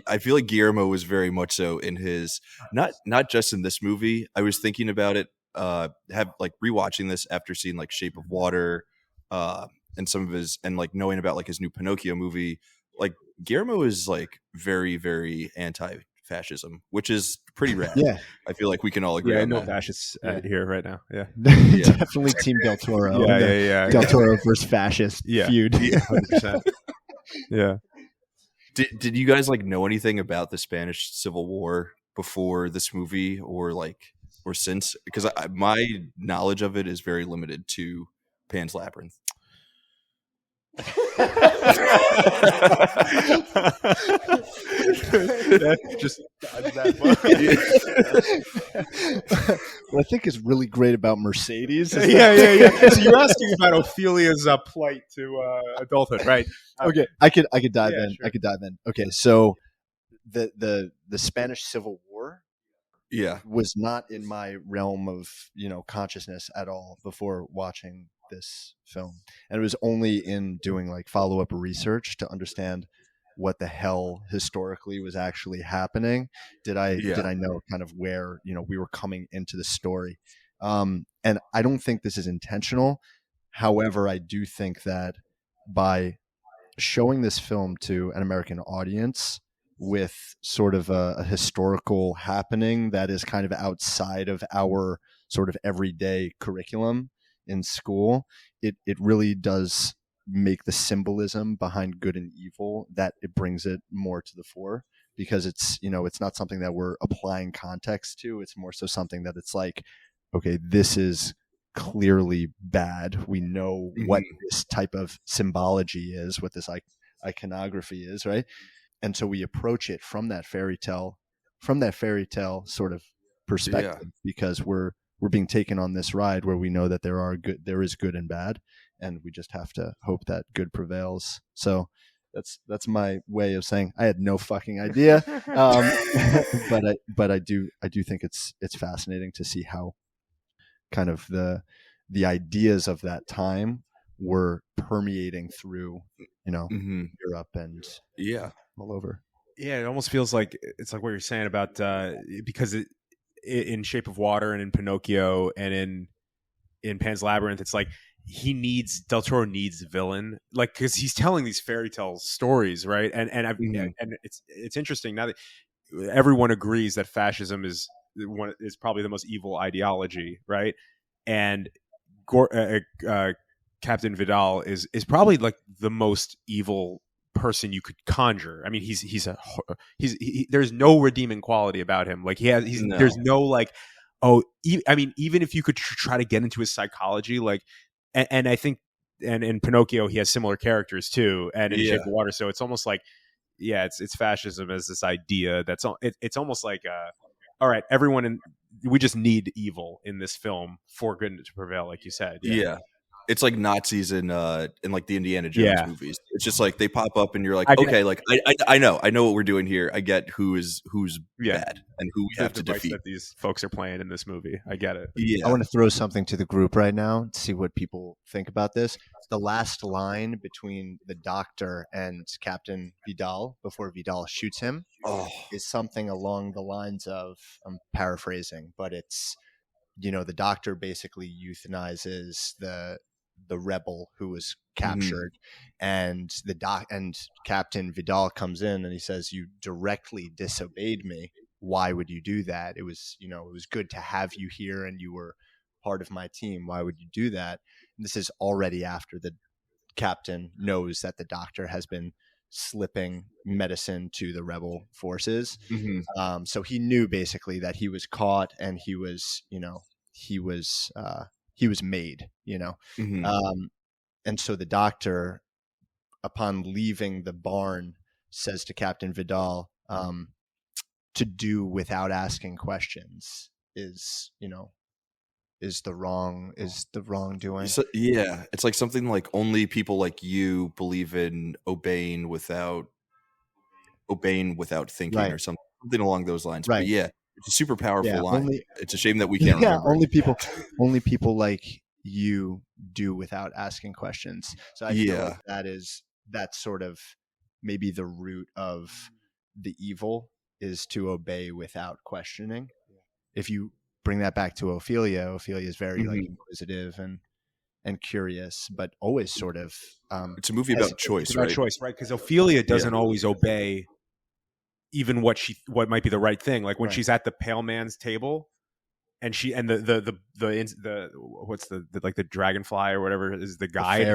I feel like Guillermo was very much so in his not just in this movie. I was thinking about it, have like rewatching this after seeing like Shape of Water, and some of his, and like knowing about like his new Pinocchio movie. Like Guillermo is like very, very anti-fascism, which is pretty rad. Yeah, I feel like we can all agree on no that. fascists here right now. Definitely Team Del Toro. Del Toro versus fascist feud. 100%. Yeah. Did you guys like know anything about the Spanish Civil War before this movie, or since? Because my knowledge of it is very limited to Pan's Labyrinth. Just what I think is really great about Mercedes is So you're asking about Ophelia's plight to adulthood, right? Okay, I could dive in. Sure. I could dive in. Okay, so the Spanish Civil War was not in my realm of consciousness at all before watching this film, and it was only in doing like follow-up research to understand what the hell historically was actually happening? Did I know kind of where, we were coming into the story? And I don't think this is intentional. However, I do think that by showing this film to an American audience with sort of a historical happening that is kind of outside of our sort of everyday curriculum in school, it really does make the symbolism behind good and evil, that it brings it more to the fore, because it's, it's not something that we're applying context to. It's more so something that it's like, okay, this is clearly bad. We know what this type of symbology is, what this iconography is, right? And so we approach it from that fairy tale sort of perspective, because we're being taken on this ride where we know that there is good and bad, and we just have to hope that good prevails. So that's my way of saying I had no fucking idea, but I do think it's fascinating to see how kind of the ideas of that time were permeating through, Europe and all over. Yeah, it almost feels like it's like what you're saying about because in Shape of Water and in Pinocchio and in Pan's Labyrinth, it's like Del Toro needs the villain, like, because he's telling these fairy tale stories, right? And it's interesting now that everyone agrees that fascism is probably the most evil ideology, right? And Captain Vidal is probably like the most evil person you could conjure. I mean, there's no redeeming quality about him. Like there's no like, I mean, even if you could try to get into his psychology, like, and I think, and in Pinocchio he has similar characters too, and in Shape of Water. So it's almost like, it's fascism as this idea that's it's almost like all right, we just need evil in this film for good to prevail, like you said. Yeah. It's like Nazis in like the Indiana Jones movies. It's just like they pop up and you're like, okay, like I know what we're doing here. I get who's bad and who we have to defeat. That these folks are playing in this movie. I get it. Yeah. I want to throw something to the group right now to see what people think about this. The last line between the doctor and Captain Vidal before Vidal shoots him is something along the lines of, I'm paraphrasing, but it's, the doctor basically euthanizes the rebel who was captured, and and Captain Vidal comes in and he says, "You directly disobeyed me. Why would you do that? It was, it was good to have you here and you were part of my team. Why would you do that?" And this is already after the captain knows that the doctor has been slipping medicine to the rebel forces. So he knew basically that he was caught and he was made, and so the doctor, upon leaving the barn, says to Captain Vidal, to do without asking questions is the wrongdoing. So, it's like something like only people like you believe in obeying without thinking, or something along those lines. Right. But it's a super powerful line. It's a shame that we can't remember. Only people like you do without asking questions. So I feel like that's sort of maybe the root of the evil, is to obey without questioning. If you bring that back to Ophelia is very like inquisitive and curious, but always sort of it's a movie about choice, right? Because Ophelia doesn't always obey even what might be the right thing. Like when she's at the pale man's table, and the what's the like the dragonfly or whatever is the guide,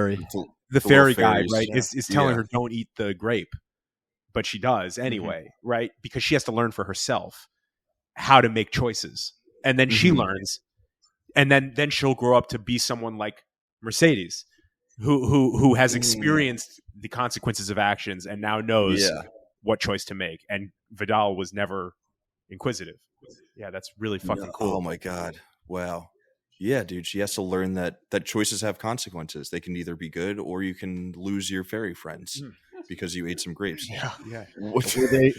the fairy guide, right? Is telling her don't eat the grape, but she does anyway, right? Because she has to learn for herself how to make choices, and then she learns, and then she'll grow up to be someone like Mercedes, who has experienced the consequences of actions and now knows what choice to make. And Vidal was never inquisitive. Yeah, that's really fucking cool. Oh my god. Wow. Yeah, dude, she has to learn that choices have consequences. They can either be good or you can lose your fairy friends because you ate some grapes. Yeah.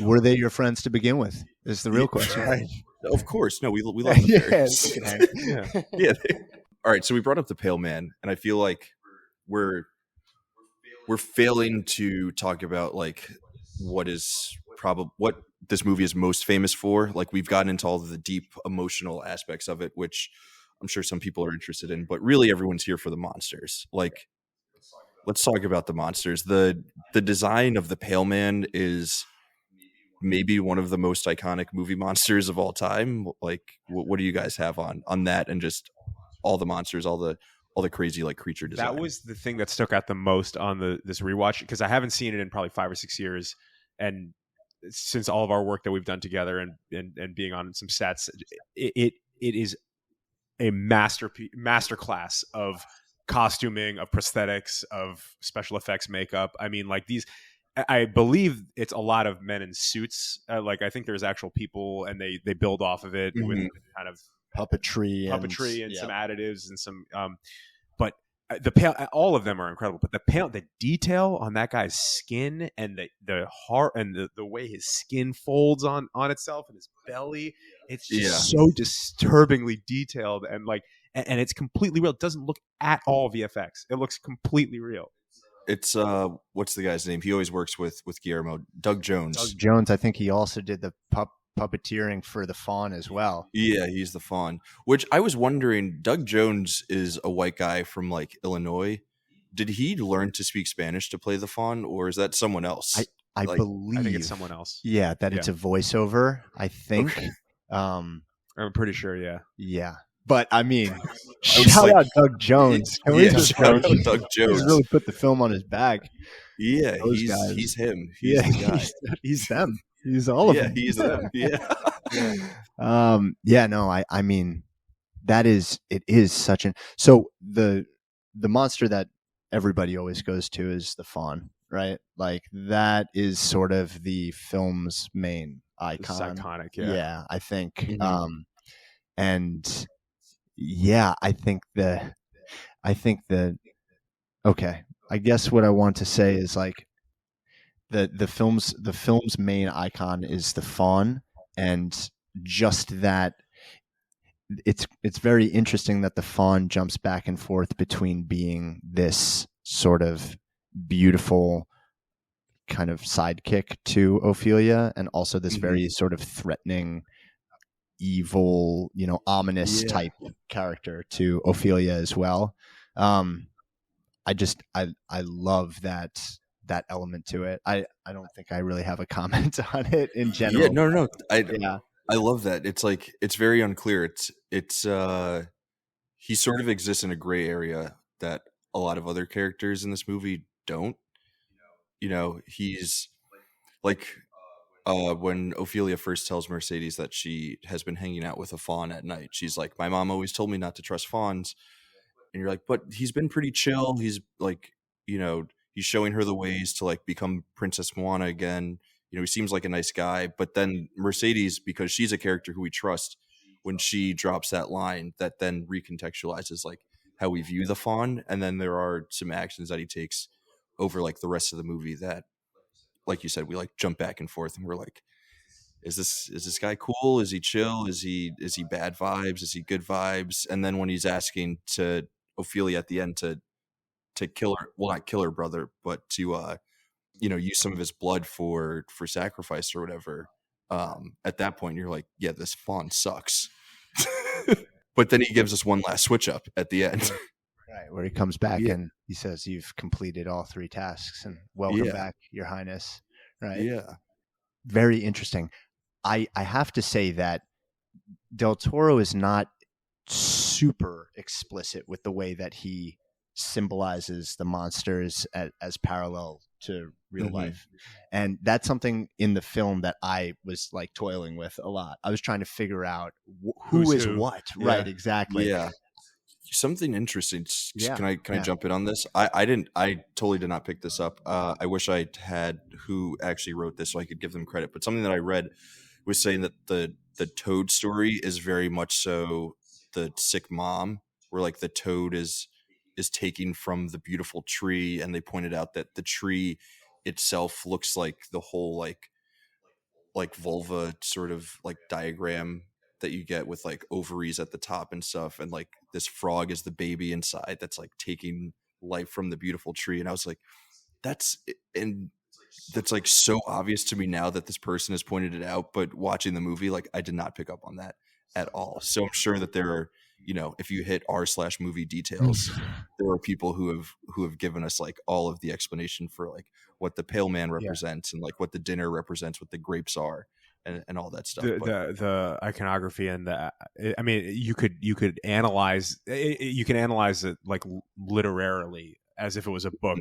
Were they your friends to begin with? Is the real question. Right. Of course. No, we love the fairies. All right, so we brought up the Pale Man, and I feel like we're failing to talk about like what this movie is most famous for. Like, we've gotten into all the deep emotional aspects of it, which I'm sure some people are interested in, but really everyone's here for the monsters. Like, let's talk about the monsters. The design of the Pale Man is maybe one of the most iconic movie monsters of all time. Like, what do you guys have on that, and just all the monsters, all the crazy like creature design? That was the thing that stuck out the most on this rewatch, because I haven't seen it in probably 5 or 6 years, and since all of our work that we've done together and being on some sets, it is a masterclass of costuming, of prosthetics, of special effects, makeup. I mean, like, these, I believe it's a lot of men in suits. Like, I think there's actual people, and they build off of it with kind of puppetry and some additives and some but the pale, all of them are incredible, but the detail on that guy's skin, and the heart, and the way his skin folds on itself, and his belly, it's just so disturbingly detailed, and like, and it's completely real. It doesn't look at all VFX. It looks completely real. It's what's the guy's name? He always works with Guillermo. Doug Jones. Doug Jones. I think he also did the puppeteering for the Fawn as well. Yeah, he's the Fawn. Which I was wondering, Doug Jones is a white guy from like Illinois. Did he learn to speak Spanish to play the Fawn, or is that someone else? I believe. I think it's someone else. Yeah, it's a voiceover, I think. Okay. I'm pretty sure, yeah. Yeah. But I mean, shout out Doug Jones. Shout out Doug Jones. He's really put the film on his back. Yeah, he's him. He's the guy. He's them. He's all of them. Yeah, he's them. Yeah. No, I mean, it is such an, so the monster that everybody always goes to is the Fawn, right? Like, that is sort of the film's main icon. It's iconic, yeah. Yeah, I think. Mm-hmm. And yeah, I think okay, I guess what I want to say is, like, the film's main icon is the Fawn, and just that it's very interesting that the Fawn jumps back and forth between being this sort of beautiful kind of sidekick to Ophelia, and also this very sort of threatening, evil, ominous type character to Ophelia as well. I love that element to it. I don't think I really have a comment on it in general. Yeah, no. I love that. It's like, it's very unclear. It's he sort of exists in a gray area that a lot of other characters in this movie don't. He's like, when Ophelia first tells Mercedes that she has been hanging out with a fawn at night, she's like, my mom always told me not to trust fawns. And you're like, but he's been pretty chill. He's like, he's showing her the ways to like become Princess Moana again. He seems like a nice guy. But then Mercedes, because she's a character who we trust, when she drops that line, that then recontextualizes like how we view the fawn. And then there are some actions that he takes over like the rest of the movie that, like you said, we like jump back and forth, and we're like, is this guy cool? Is he chill? Is he bad vibes? Is he good vibes? And then when he's asking to Ophelia at the end to kill her, well, not kill her brother, but to use some of his blood for sacrifice or whatever, at that point you're like, yeah, this fawn sucks. But then he gives us one last switch up at the end. Right, where he comes back and he says, you've completed all 3 tasks, and welcome back, Your Highness. Right? Yeah. Very interesting. I have to say that Del Toro is not super explicit with the way that he symbolizes the monsters as parallel to real life. And that's something in the film that I was like toiling with a lot. I was trying to figure out who is what. Yeah. Right, exactly. Yeah. Something interesting. Can I jump in on this? I totally did not pick this up. I wish I had who actually wrote this so I could give them credit. But something that I read was saying that the Toad story is very much so the sick mom, where like the Toad is taking from the beautiful tree, and they pointed out that the tree itself looks like the whole like vulva sort of like diagram that you get with like ovaries at the top and stuff, and like this frog is the baby inside that's like taking life from the beautiful tree. And I was like, that's like so obvious to me now that this person has pointed it out, but watching the movie, like I did not pick up on that at all. So I'm sure that there are, if you hit r/movie details, there are people who have given us like all of the explanation for like what the pale man represents and like what the dinner represents, what the grapes are, and all that stuff. The iconography and I mean, you could analyze it like literarily as if it was a book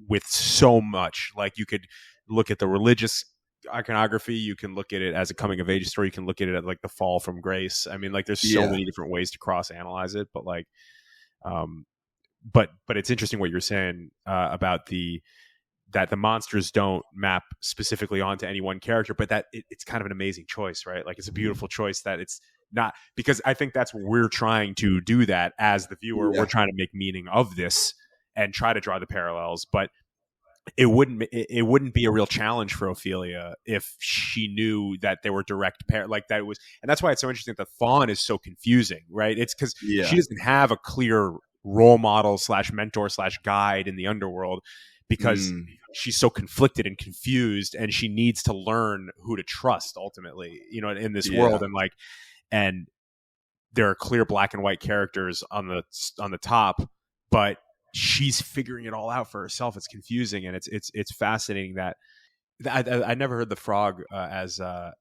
with so much. Like you could look at the religious iconography, you can look at it as a coming of age story, you can look at it at like the fall from grace. I mean, like there's so many different ways to cross analyze it, but like but it's interesting what you're saying about that the monsters don't map specifically onto any one character, but that it's kind of an amazing choice, right? Like it's a beautiful choice that it's not, because I think that's what we're trying to do, that as the viewer, we're trying to make meaning of this and try to draw the parallels, but it wouldn't be a real challenge for Ophelia if she knew that there were direct like that was, and that's why it's so interesting that the fawn is so confusing, right? It's because she doesn't have a clear role model / mentor / guide in the underworld, because she's so conflicted and confused, and she needs to learn who to trust ultimately, in this world. And like, and there are clear black and white characters on the top, but she's figuring it all out for herself. It's confusing, and it's fascinating that I never heard the frog as the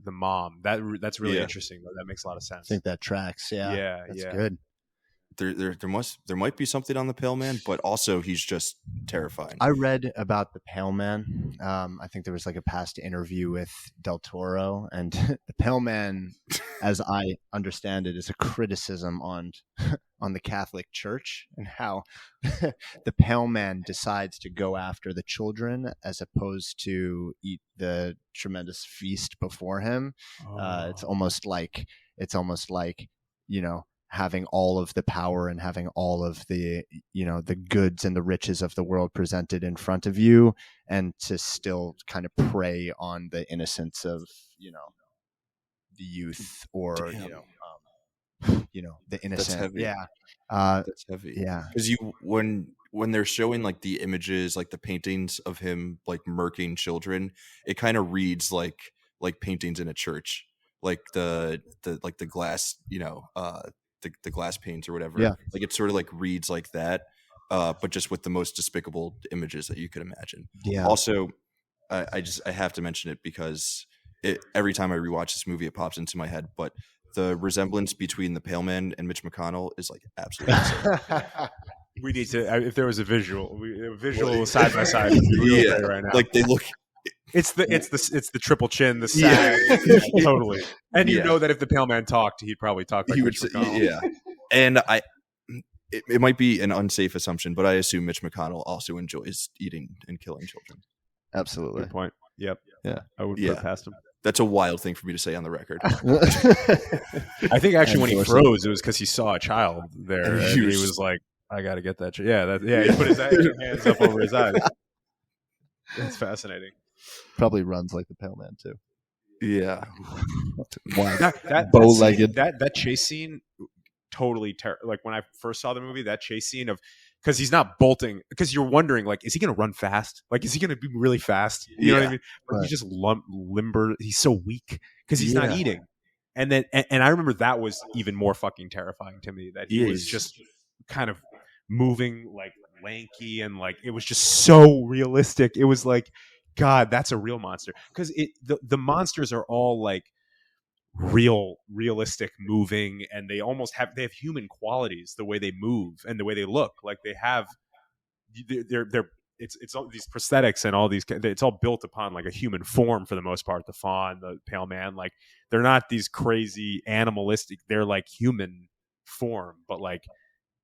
mom. That's really interesting. That makes a lot of sense. I think that tracks. That's good. There might be something on the pale man, but also he's just terrifying. I read about the pale man. I think there was like a past interview with Del Toro, and the pale man, as I understand it, is a criticism on the Catholic Church and how the pale man decides to go after the children as opposed to eat the tremendous feast before him. It's almost like having all of the power and having all of the the goods and the riches of the world presented in front of you, and to still kind of prey on the innocence of the youth, or the innocent. That's heavy. That's heavy. Because when they're showing like the images, like the paintings of him like murking children, it kind of reads like paintings in a church, like the glass, the glass panes or whatever. Like it sort of like reads like that, but just with the most despicable images that you could imagine. Also, I have to mention it because every time I rewatch this movie, it pops into my head. But the resemblance between the Pale Man and Mitch McConnell is like absolutely insane. We need to, if there was a visual side by side, right now. Like they look. It's the triple chin, the sag, totally. And you know that if the Pale Man talked, he'd probably talk like Mitch McConnell. And it might be an unsafe assumption, but I assume Mitch McConnell also enjoys eating and killing children. Absolutely. Good point. Yep. Yeah. I would put it past him. That's a wild thing for me to say on the record. I think actually when he froze, it was because he saw a child there, and he was like, "I got to get that." He put his hands up over his eyes. It's fascinating. Probably runs like the Pale Man too. Yeah. That bow-legged. That chase scene, totally like when I first saw the movie, that chase scene of, because he's not bolting, because you're wondering, like, is he going to run fast? Like, is he going to be really fast? You know what I mean? Like, he's just limber. He's so weak because he's not eating. And then, and I remember that was even more fucking terrifying to me, that he was just kind of moving like lanky, and like it was just so realistic. It was like, God, that's a real monster, because the monsters are all like realistic moving, and they have human qualities, the way they move and the way they look. Like it's all these prosthetics and all these, it's all built upon like a human form for the most part. The fawn, the Pale Man, like they're not these crazy animalistic, they're like human form, but like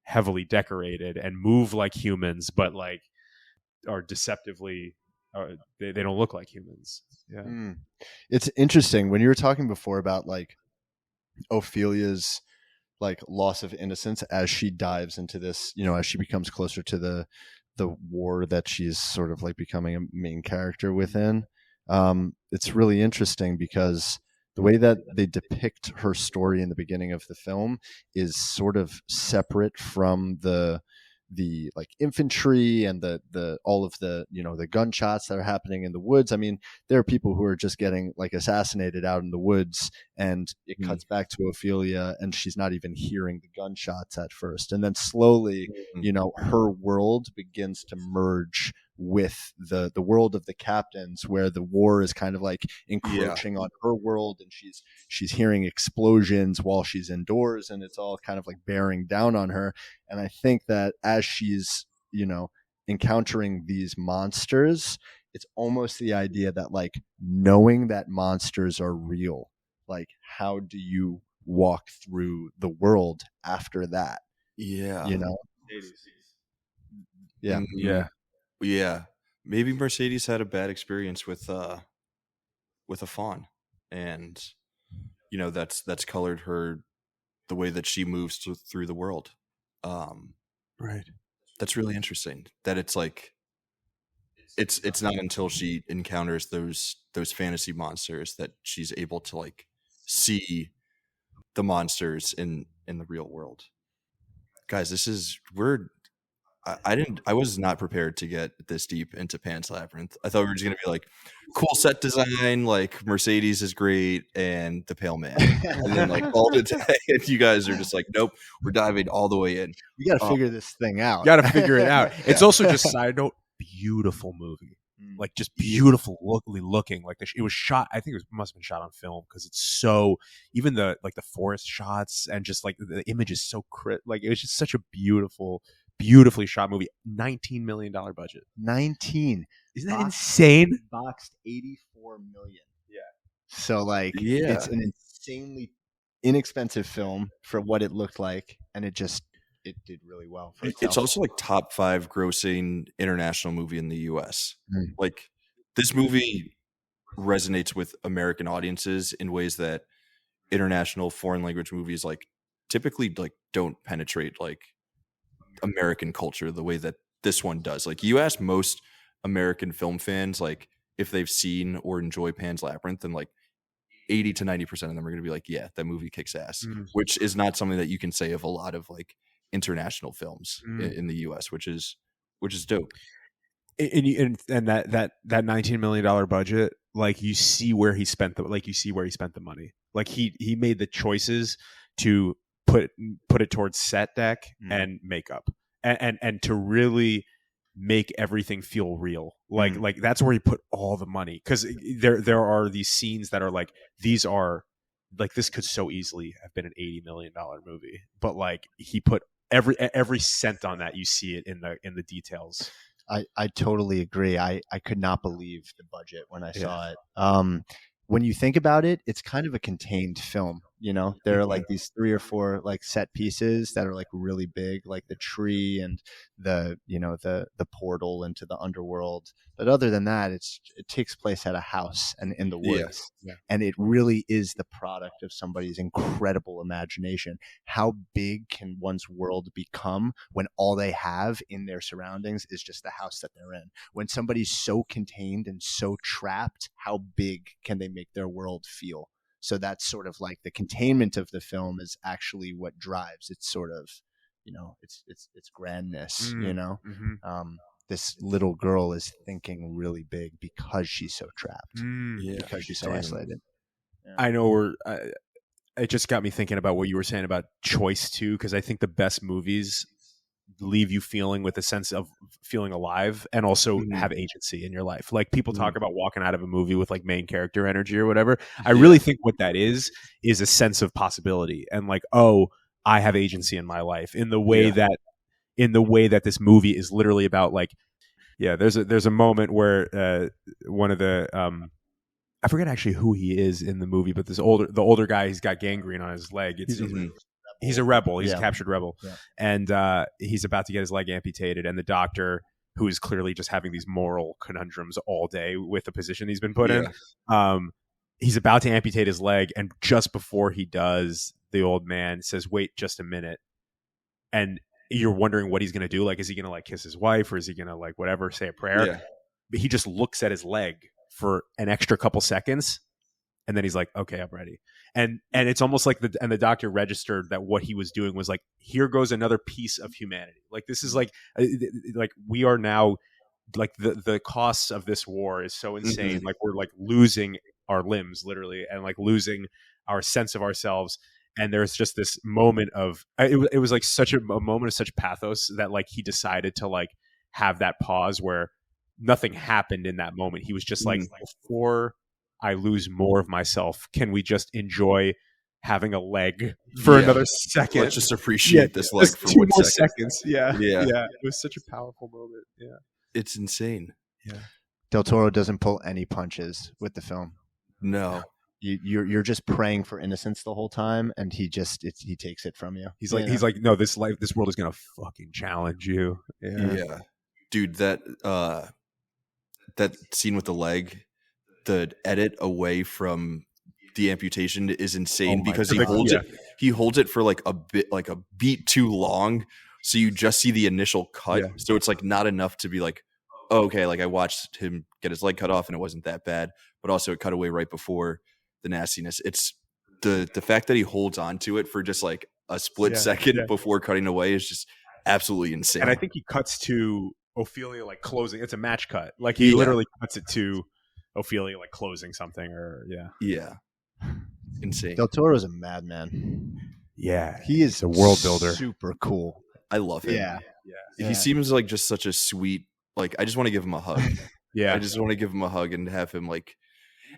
heavily decorated and move like humans, but like are deceptively, they don't look like humans. It's interesting when you were talking before about like Ophelia's like loss of innocence as she dives into this, as she becomes closer to the war that she's sort of like becoming a main character within. It's really interesting because the way that they depict her story in the beginning of the film is sort of separate from the the like infantry and the all of the, you know, the gunshots that are happening in the woods. I mean, there are people who are just getting like assassinated out in the woods, and it cuts back to Ophelia, and she's not even hearing the gunshots at first, and then slowly, you know, her world begins to merge with the world of the captains, where the war is kind of like encroaching on her world, and she's hearing explosions while she's indoors, and it's all kind of like bearing down on her. And I think that as she's, you know, encountering these monsters, it's almost the idea that like knowing that monsters are real, like how do you walk through the world after that? Yeah. You know? Yeah. Yeah. Maybe Mercedes had a bad experience with a fawn, and you know that's colored her, the way that she moves through the world. Right. That's really interesting. That it's like it's not until she encounters those fantasy monsters that she's able to like see the monsters in the real world. Guys, I was not prepared to get this deep into Pan's Labyrinth. I thought we were just gonna be like, cool set design, like Mercedes is great, and the Pale Man, and then like all the time, and you guys are just like, nope, we're diving all the way in. We got to figure this thing out. Got to figure it out. It's also just side note, beautiful movie, like just beautiful looking. Like it was shot. I think it must have been shot on film, because it's so, even the like the forest shots and just like the image is so like it was just such a beautifully shot movie. $19 million budget. 19. Isn't that insane? Boxed 84 million. Yeah. So like, Yeah. it's an insanely inexpensive film for what it looked like, and it did really well for itself. It's also like top 5 grossing international movie in the US. Like this movie resonates with American audiences in ways that international foreign language movies like typically like don't penetrate like American culture the way that this one does. Like you ask most American film fans like if they've seen or enjoy Pan's Labyrinth, and like 80 to 90% of them are going to be like, yeah, that movie kicks ass, which is not something that you can say of a lot of like international films in the US, which is dope. And that $19 million budget, like you see where he spent the money. Like he made the choices to put it towards set deck and makeup, and to really make everything feel real. Like that's where he put all the money, because there are these scenes that are like, these are like, this could so easily have been an $80 million movie, but like he put every cent on that. You see it in the details. I totally agree. I could not believe the budget when I saw it. When you think about it, it's kind of a contained film. You know, there are like these 3 or 4 like set pieces that are like really big, like the tree and the portal into the underworld. But other than that, it takes place at a house and in the woods. Yeah. And it really is the product of somebody's incredible imagination. How big can one's world become when all they have in their surroundings is just the house that they're in? When somebody's so contained and so trapped, how big can they make their world feel? So that's sort of like the containment of the film is actually what drives. It's sort of, you know, it's grandness, you know. This little girl is thinking really big because she's so trapped, because she's so isolated. Yeah. I know it just got me thinking about what you were saying about choice too, because I think the best movies leave you feeling with a sense of feeling alive, and also have agency in your life. Like people talk about walking out of a movie with like main character energy or whatever. I really think what that is a sense of possibility, and like, oh, I have agency in my life, in the way that this movie is literally about like, there's a moment where one of the I forget actually who he is in the movie, but the older guy, he's got gangrene on his leg. He's a rebel. He's a captured rebel. Yeah. And he's about to get his leg amputated. And the doctor, who is clearly just having these moral conundrums all day with the position he's been put in, he's about to amputate his leg. And just before he does, the old man says, wait just a minute. And you're wondering what he's going to do. Like, is he going to like kiss his wife, or is he going to like whatever, say a prayer? Yeah. But he just looks at his leg for an extra couple seconds. And then he's like, okay, I'm ready. And it's almost like the doctor registered that what he was doing was like, here goes another piece of humanity. Like, this is like we are now, like, the costs of this war is so insane. Mhm. Like, we're like losing our limbs literally, and like losing our sense of ourselves. And there's just this moment of it was like such a moment of such pathos that like he decided to like have that pause where nothing happened in that moment. He was just like, before I lose more of myself, can we just enjoy having a leg for Yeah. another second? Let's just appreciate this leg just for 2 1 more second. seconds. Yeah. Yeah. It was such a powerful moment. Yeah. It's insane. Yeah. Del Toro doesn't pull any punches with the film. No. You're just praying for innocence the whole time, and he takes it from you. He's like, no, this world is gonna fucking challenge you. Yeah. Dude, that scene with the leg, the edit away from the amputation is insane because he holds it for like a beat too long, so you just see the initial cut. So it's like not enough to be like, oh, okay, like I watched him get his leg cut off and it wasn't that bad, but also it cut away right before the nastiness. It's the fact that he holds on to it for just like a split second before cutting away is just absolutely insane. And I think he cuts to Ophelia like closing. It's a match cut. Like he literally cuts it to Ophelia like closing something, or insane. Del Toro's a madman. Yeah, he is a world builder. Super cool. I love him. Yeah. He seems like just such a sweet. Like, I just want to give him a hug. I just want to give him a hug and have him like.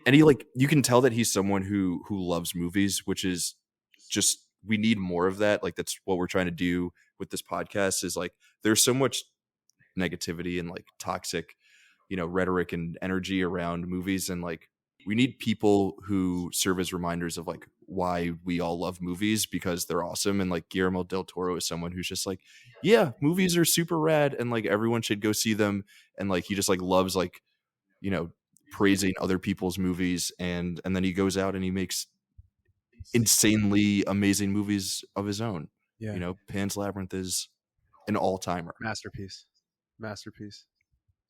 And he like, you can tell that he's someone who loves movies, which is just, we need more of that. Like, that's what we're trying to do with this podcast, is like, there's so much negativity and like toxic, rhetoric and energy around movies. And like, we need people who serve as reminders of like why we all love movies, because they're awesome. And like Guillermo del Toro is someone who's just like, yeah, movies are super rad and like everyone should go see them. And like, he just like loves like, praising other people's movies, and then he goes out and he makes insanely amazing movies of his own. Pan's Labyrinth is an all-timer. Masterpiece.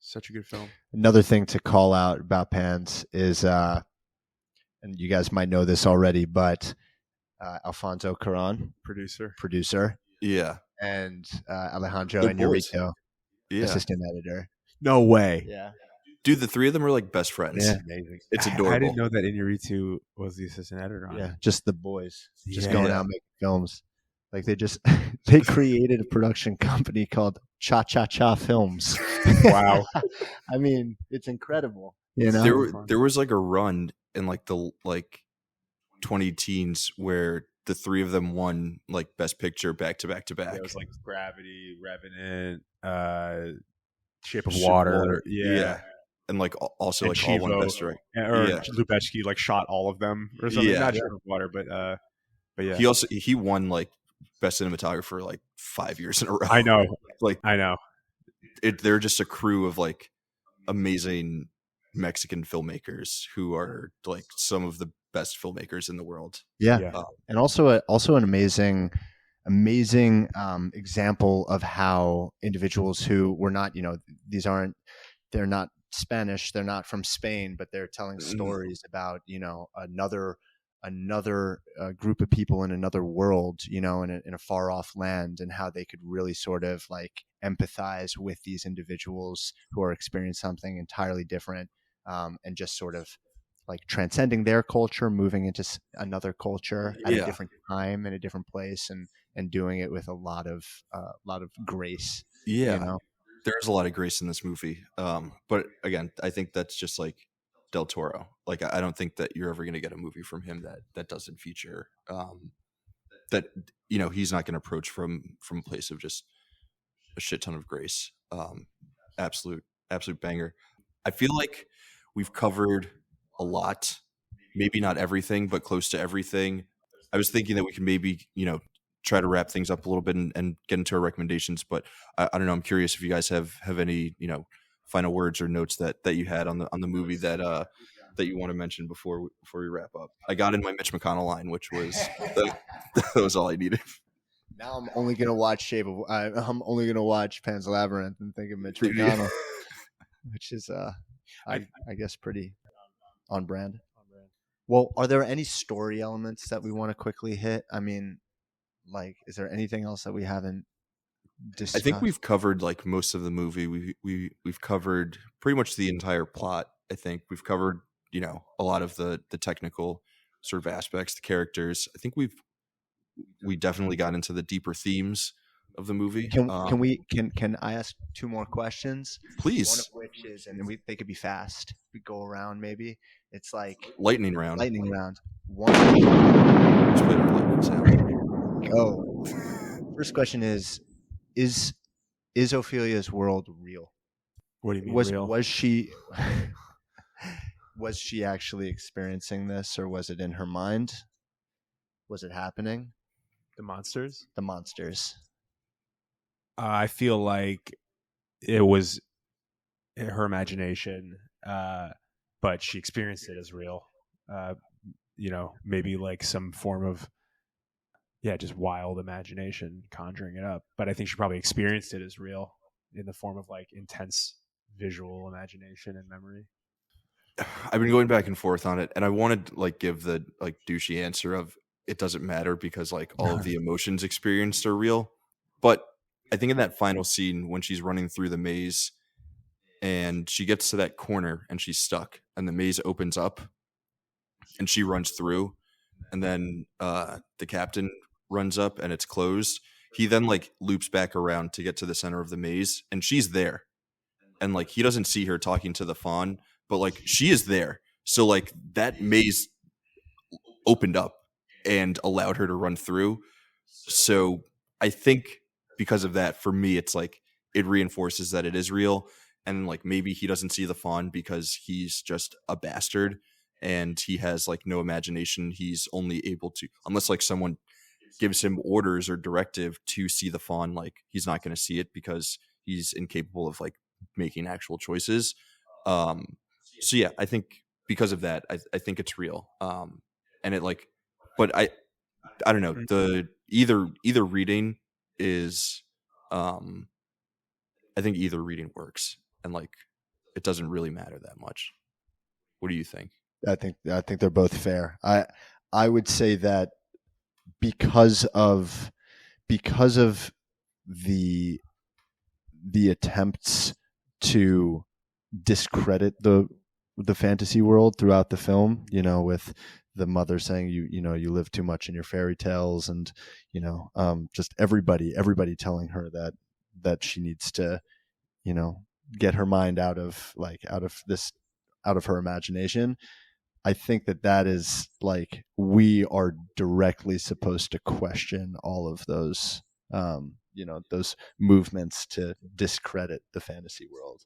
Such a good film. Another thing to call out about Pan's is and you guys might know this already, but Alfonso Cuarón, producer, and Alejandro Inarritu, assistant editor. No way. Yeah. Dude, the three of them are like best friends. Yeah, amazing. It's adorable. I didn't know that Inarritu was the assistant editor on it. Yeah, just the boys, just going out making films. Like they created a production company called Cha Cha Cha Films. Wow. I mean, it's incredible. There was like a run in like the 2010s where the three of them won like Best Picture back to back to back. It was like Gravity, Revenant, Shape of Water. Yeah. And like also like all won Best Director. Or Lubezki like shot all of of or something. Not Shape of Water, but yeah. He won like Best Cinematographer like 5 years in a row. I know. I know. They're just a crew of like amazing Mexican filmmakers who are like some of the best filmmakers in the world. Yeah. And also an amazing example of how individuals who were not, they're not Spanish, they're not from Spain, but they're telling stories about, another group of people in another world, in a far off land, and how they could really sort of like empathize with these individuals who are experiencing something entirely different, and just sort of like transcending their culture, moving into another culture at a different time in a different place, and doing it with a lot of grace. There's a lot of grace in this movie, but again, I think that's just like Del Toro. Like, I don't think that you're ever going to get a movie from him that doesn't feature that he's not going to approach from a place of just a shit ton of grace. Absolute banger. I feel like we've covered a lot, maybe not everything, but close to everything. I was thinking that we can maybe try to wrap things up a little bit and get into our recommendations, but I don't know. I'm curious if you guys have any final words or notes that you had on the movie that you want to mention before we wrap up. I got in my Mitch McConnell line, which was that was all I needed. Now I'm only gonna watch I'm only gonna watch Pan's Labyrinth and think of Mitch McConnell, which is I guess pretty on brand. Well, are there any story elements that we want to quickly hit? I mean, like, is there anything else that we haven't I think discussed? we've covered like most of the movie. We've covered pretty much the entire plot. I think we've covered, a lot of the technical sort of aspects, the characters. I think we definitely got into the deeper themes of the movie. Can I ask two more questions? One of Please, which is, and they could be fast. We go around maybe. It's like lightning round. lightning round. One, Let's play the lightning sound. go. First question is is Ophelia's world real? What do you mean Was real? was she was she actually experiencing this, or was it in her mind? Was it happening? The monsters? The monsters. I feel like it was her imagination, but she experienced it as real. Maybe like some form of, just wild imagination conjuring it up. But I think she probably experienced it as real in the form of like intense visual imagination and memory. I've been going back and forth on it, and I wanted to like give the like douchey answer of it doesn't matter because like all of the emotions experienced are real. But I think in that final scene when she's running through the maze and she gets to that corner and she's stuck and the maze opens up and she runs through and then the captain runs up and it's closed. He then like loops back around to get to the center of the maze and she's there. And like he doesn't see her talking to the fawn, but like she is there. So like that maze opened up and allowed her to run through. So I think because of that, for me, it's like it reinforces that it is real. And like maybe he doesn't see the fawn because he's just a bastard and he has like no imagination. He's only able to, unless like someone gives him orders or directive to see the fawn, like he's not going to see it because he's incapable of like making actual choices. So yeah, I think because of that, I think it's real. And it like, but I don't know, the either reading is I think either reading works and like it doesn't really matter that much. What do you think? I think they're both fair. I would say that because of the attempts to discredit the fantasy world throughout the film, with the mother saying you live too much in your fairy tales, and just everybody telling her that she needs to get her mind out of her imagination. I think that is like we are directly supposed to question all of those those movements to discredit the fantasy world.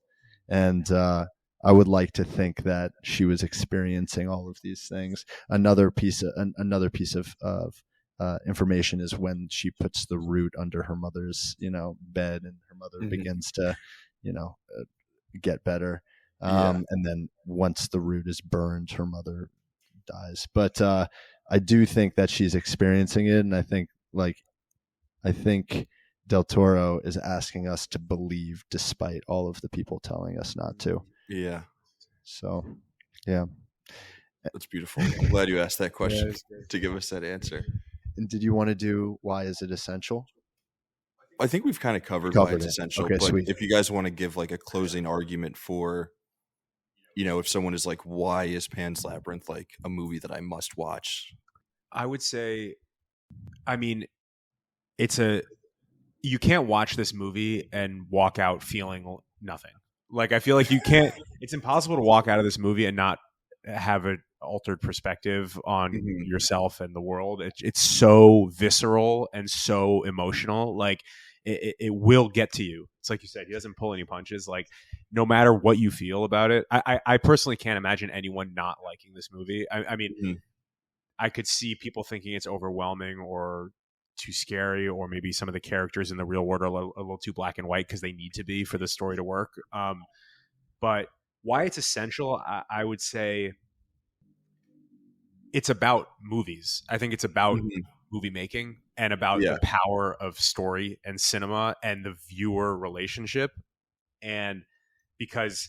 And I would like to think that she was experiencing all of these things. Another piece of information is when she puts the root under her mother's bed, and her mother begins to get better. And then once the root is burned, her mother dies. But I do think that she's experiencing it, and I think Del Toro is asking us to believe despite all of the people telling us not to. Yeah. So, yeah. That's beautiful. I'm glad you asked that question to give us that answer. And did you want to do why is it essential? I think we've kind of covered why it's essential. Okay, but sweet. if you guys want to give like a closing argument for, if someone is like, why is Pan's Labyrinth like a movie that I must watch? I would say, I mean, you can't watch this movie and walk out feeling nothing. Like, I feel like you can't, it's impossible to walk out of this movie and not have an altered perspective on yourself and the world. It's so visceral and so emotional. Like, it will get to you. It's like you said, he doesn't pull any punches. Like, no matter what you feel about it, I personally can't imagine anyone not liking this movie. I mean, I could see people thinking it's overwhelming or too scary, or maybe some of the characters in the real world are a little too black and white because they need to be for the story to work. But why it's essential, I would say it's about movies. I think it's about movie making and about the power of story and cinema and the viewer relationship. And because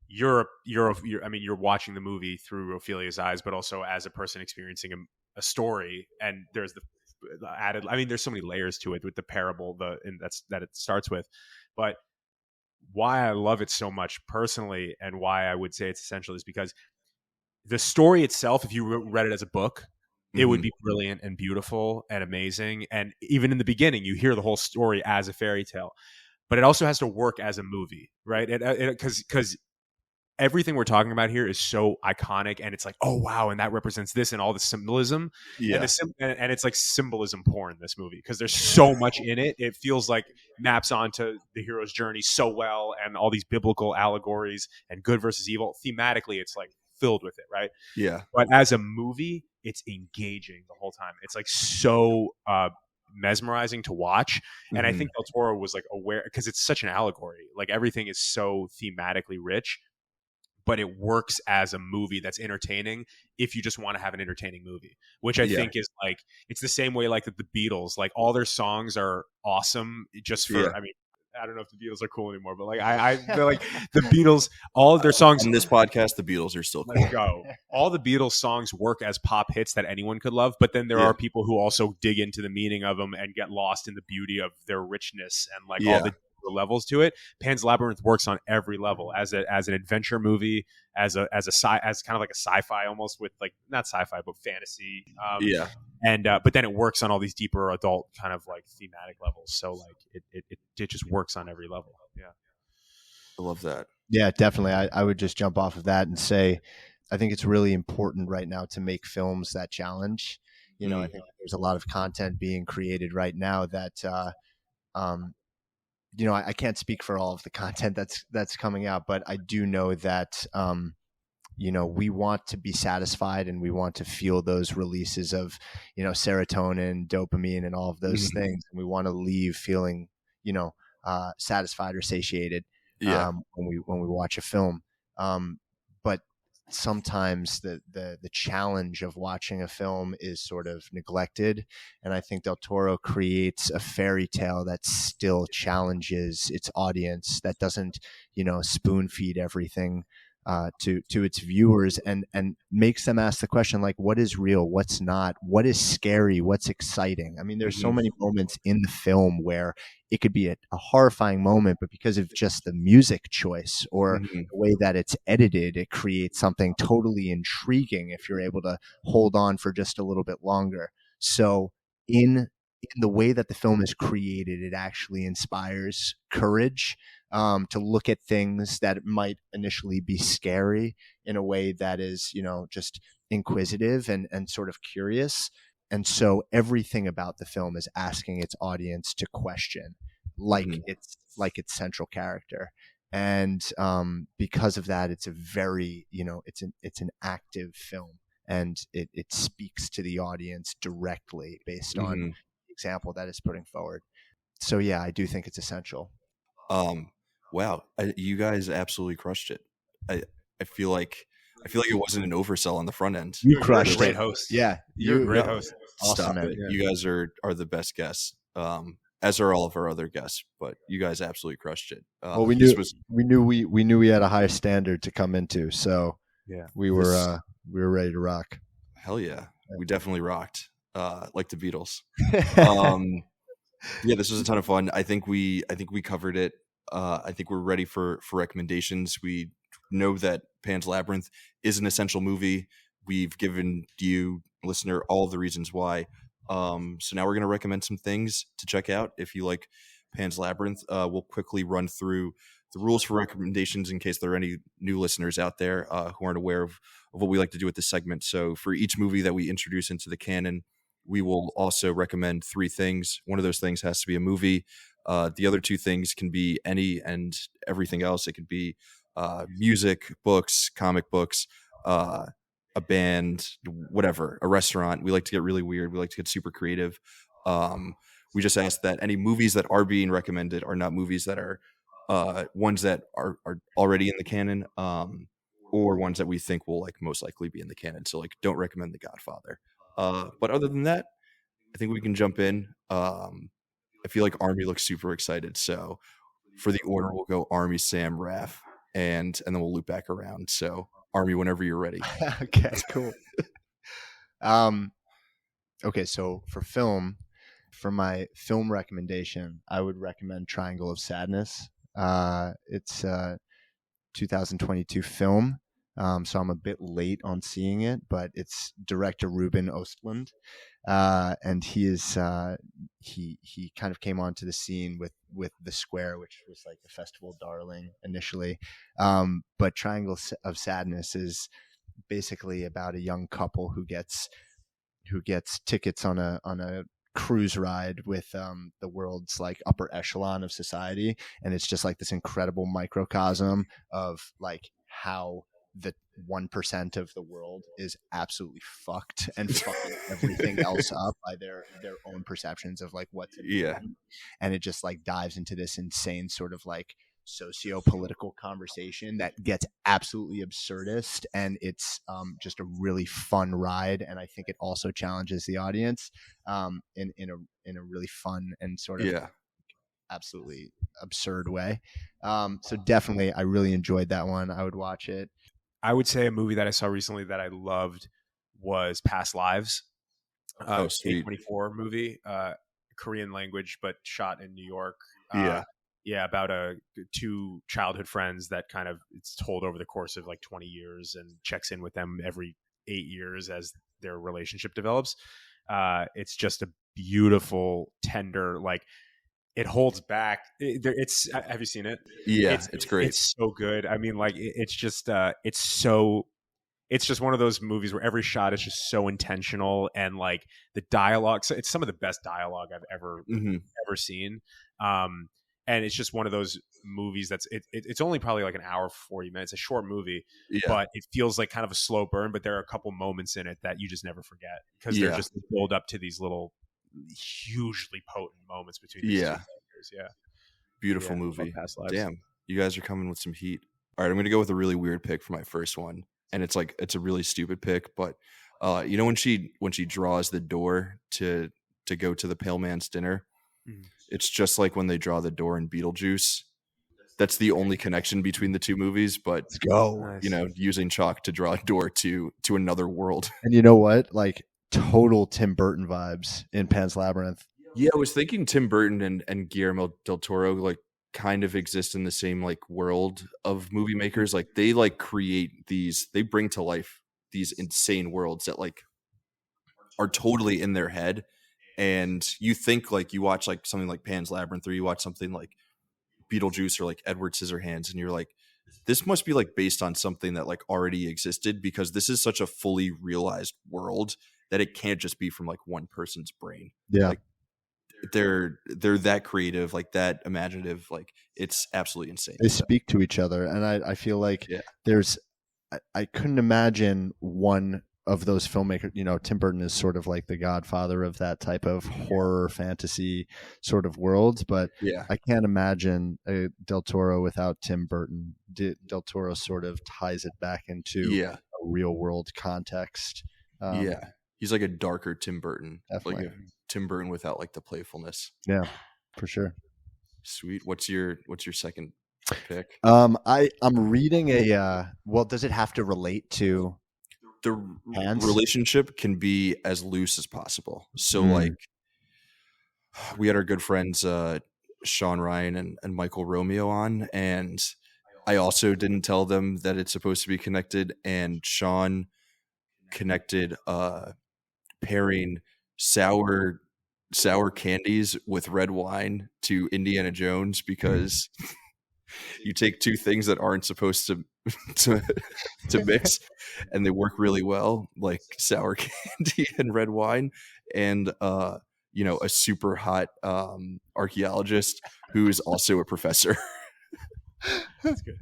I mean, you're watching the movie through Ophelia's eyes, but also as a person experiencing a story. And there's the added, I mean, there's so many layers to it with the parable, that it starts with. But why I love it so much personally, and why I would say it's essential, is because the story itself, if you read it as a book, it would be brilliant and beautiful and amazing. And even in the beginning, you hear the whole story as a fairy tale, but it also has to work as a movie, right? Because everything we're talking about here is so iconic, and it's like, oh wow, and that represents this and all the symbolism, Yeah. and it's like symbolism porn, this movie, because there's so much in it. It feels like maps onto the hero's journey so well, and all these biblical allegories and good versus evil. Thematically, it's like filled with it, right? Yeah. But as a movie, it's engaging the whole time. It's like so mesmerizing to watch. And I think Del Toro was like aware, because it's such an allegory. Like everything is so thematically rich, but it works as a movie that's entertaining if you just want to have an entertaining movie, which I think is like, it's the same way like that the Beatles, like all their songs are awesome just for, I mean, I don't know if the Beatles are cool anymore, but like they're like the Beatles, all of their songs on this podcast, the Beatles are still cool. Let's go. All the Beatles songs work as pop hits that anyone could love, but then there are people who also dig into the meaning of them and get lost in the beauty of their richness and like all the levels to it. Pan's Labyrinth works on every level as an adventure movie, as kind of like a sci-fi, almost, with like not sci-fi but fantasy. And but then it works on all these deeper adult kind of like thematic levels. So like it just works on every level. Yeah, I love that. Yeah, definitely. I would just jump off of that and say, I think it's really important right now to make films that challenge. You know, I think there's a lot of content being created right now that, you know, I can't speak for all of the content that's coming out, but I do know that, you know, we want to be satisfied and we want to feel those releases of, you know, serotonin, dopamine, and all of those things. And we want to leave feeling, you know, satisfied or satiated when we watch a film. But sometimes the challenge of watching a film is sort of neglected, and I think Del Toro creates a fairy tale that still challenges its audience, that doesn't, you know, spoon feed everything to its viewers, and makes them ask the question, like, what is real, what's not, what is scary, what's exciting. I mean, there's so many moments in the film where it could be a horrifying moment, but because of just the music choice or the way that it's edited, it creates something totally intriguing if you're able to hold on for just a little bit longer. So in the way that the film is created, it actually inspires courage to look at things that might initially be scary in a way that is, you know, just inquisitive and sort of curious. And so everything about the film is asking its audience to question, like its central character. And because of that, it's a very, you know, it's an active film, and it speaks to the audience directly based on the example that it's putting forward. So yeah, I do think it's essential. Wow, you guys absolutely crushed it. I feel like it wasn't an oversell on the front end. You crushed it. Great host. Yeah, you're a great host. Awesome, Stop man. it. You guys are the best guests. As are all of our other guests, but you guys absolutely crushed it. Well, we knew we had a high standard to come into, so yeah, we were ready to rock. Hell yeah, we definitely rocked, like the Beatles. Yeah, this was a ton of fun. I think we covered it. I think we're ready for recommendations. We know that Pan's Labyrinth is an essential movie. We've given you, listener, all the reasons why. So now we're going to recommend some things to check out if you like Pan's Labyrinth. We'll quickly run through the rules for recommendations in case there are any new listeners out there who aren't aware of what we like to do with this segment. So for each movie that we introduce into the canon, we will also recommend 3 things. One of those things has to be a movie. The other 2 things can be any and everything else. It could be music, books, comic books, a band, whatever, a restaurant. We like to get really weird. We like to get super creative. We just ask that any movies that are being recommended are not movies that are ones that are already in the canon, or ones that we think will like most likely be in the canon. So like, don't recommend The Godfather. But other than that, I think we can jump in. I feel like Army looks super excited. So for the order, we'll go Army, Sam, Raph, and then we'll loop back around. So Army, whenever you're ready. Okay, cool. Okay, so for my film recommendation, I would recommend Triangle of Sadness. It's a 2022 film, so I'm a bit late on seeing it, but it's director Ruben Östlund, and he kind of came onto the scene with The Square, which was like the festival darling initially, but Triangle of Sadness is basically about a young couple who gets tickets on a cruise ride with the world's like upper echelon of society, and it's just like this incredible microcosm of like how the 1% of the world is absolutely fucked and fucking everything else up by their own perceptions of like what's important. And it just like dives into this insane sort of like socio-political conversation that gets absolutely absurdist, and it's just a really fun ride, and I think it also challenges the audience in a really fun and sort of absolutely absurd way. So definitely I really enjoyed that one. I would watch it. I would say a movie that I saw recently that I loved was Past Lives. Sweet. A24 movie, Korean language but shot in New York. About two childhood friends that kind of, it's told over the course of like 20 years and checks in with them every 8 years as their relationship develops. It's just a beautiful, tender, like it holds back. Have you seen it? Yeah, it's great. It's so good. I mean, like it's just one of those movies where every shot is just so intentional, and like the dialogue. So it's some of the best dialogue I've ever seen. And it's just one of those movies it's only probably like an hour, 40 minutes, a short movie, but it feels like kind of a slow burn. But there are a couple moments in it that you just never forget because they're just build up to these little hugely potent moments between these two characters. Beautiful movie. Damn, you guys are coming with some heat. All right, I'm gonna go with a really weird pick for my first one, and it's a really stupid pick, but you know when she draws the door to go to the Pale Man's dinner, it's just like when they draw the door in Beetlejuice. That's the only connection between the two movies, but let's go. You know, using chalk to draw a door to another world. And you know what? Like total Tim Burton vibes in Pan's Labyrinth. Yeah, I was thinking Tim Burton and Guillermo del Toro like kind of exist in the same like world of movie makers. Like they like create they bring to life these insane worlds that like are totally in their head. And you think like you watch like something like Pan's Labyrinth, or you watch something like Beetlejuice or like Edward Scissorhands, and you're like, this must be like based on something that like already existed, because this is such a fully realized world that it can't just be from like one person's brain. Yeah. Like they're that creative, like that imaginative, like it's absolutely insane. They speak to each other, and I feel like I couldn't imagine one of those filmmakers. You know, Tim Burton is sort of like the godfather of that type of horror fantasy sort of world, but I can't imagine Del Toro without Tim Burton. Del Toro sort of ties it back into a real world context. He's like a darker Tim Burton. Definitely. Like a Tim Burton without like the playfulness. Yeah, for sure. Sweet. What's your second pick? I'm reading does it have to relate to the relationship? Can be as loose as possible. So like we had our good friends Sean Ryan and Michael Romeo on, and I also didn't tell them that it's supposed to be connected, and Sean connected pairing sour candies with red wine to Indiana Jones, because you take two things that aren't supposed to mix, and they work really well, like sour candy and red wine, and a super hot archaeologist who is also a professor. That's good.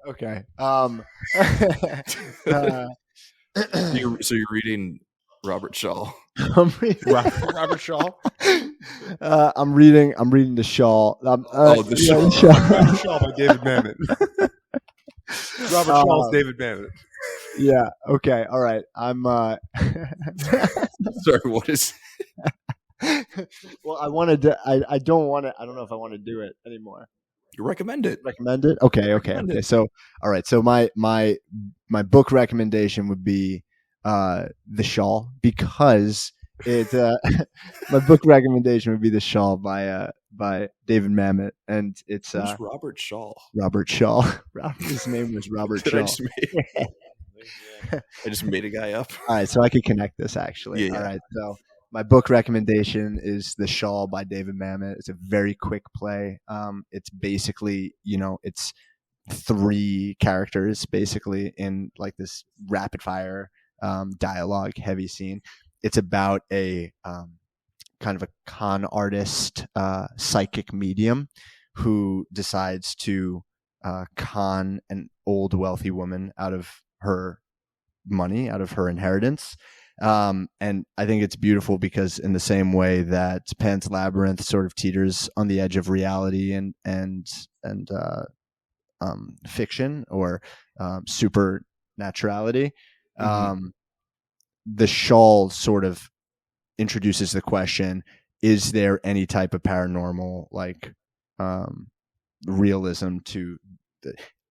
Okay. So you're reading Robert Shaw. I'm reading Robert Shaw. I'm reading the Shaw. The Shaw. Robert Shaw by David Mamet. Robert Shaw's David Mamet. Yeah. Okay. All right. I'm. Sorry. What is? Well, I wanted to. I don't want to. I don't know if I want to do it anymore. You recommend it. Recommend it? Okay. Recommend it. So, all right. So my book recommendation would be The Shawl, because it my book recommendation would be The Shawl by David Mamet, and it's Who's Robert Shaw? Robert Shaw. His name was Robert Did Shaw. I just made a guy up. All right, so I could connect this actually. Yeah. All right, so my book recommendation is The Shawl by David Mamet. It's a very quick play. It's basically, it's three characters basically in like this rapid fire dialogue heavy scene. It's about a kind of a con artist, psychic medium who decides to con an old wealthy woman out of her money, out of her inheritance. And I think it's beautiful because in the same way that Pan's Labyrinth sort of teeters on the edge of reality and fiction or supernaturality, The Shawl sort of introduces the question: is there any type of paranormal like realism to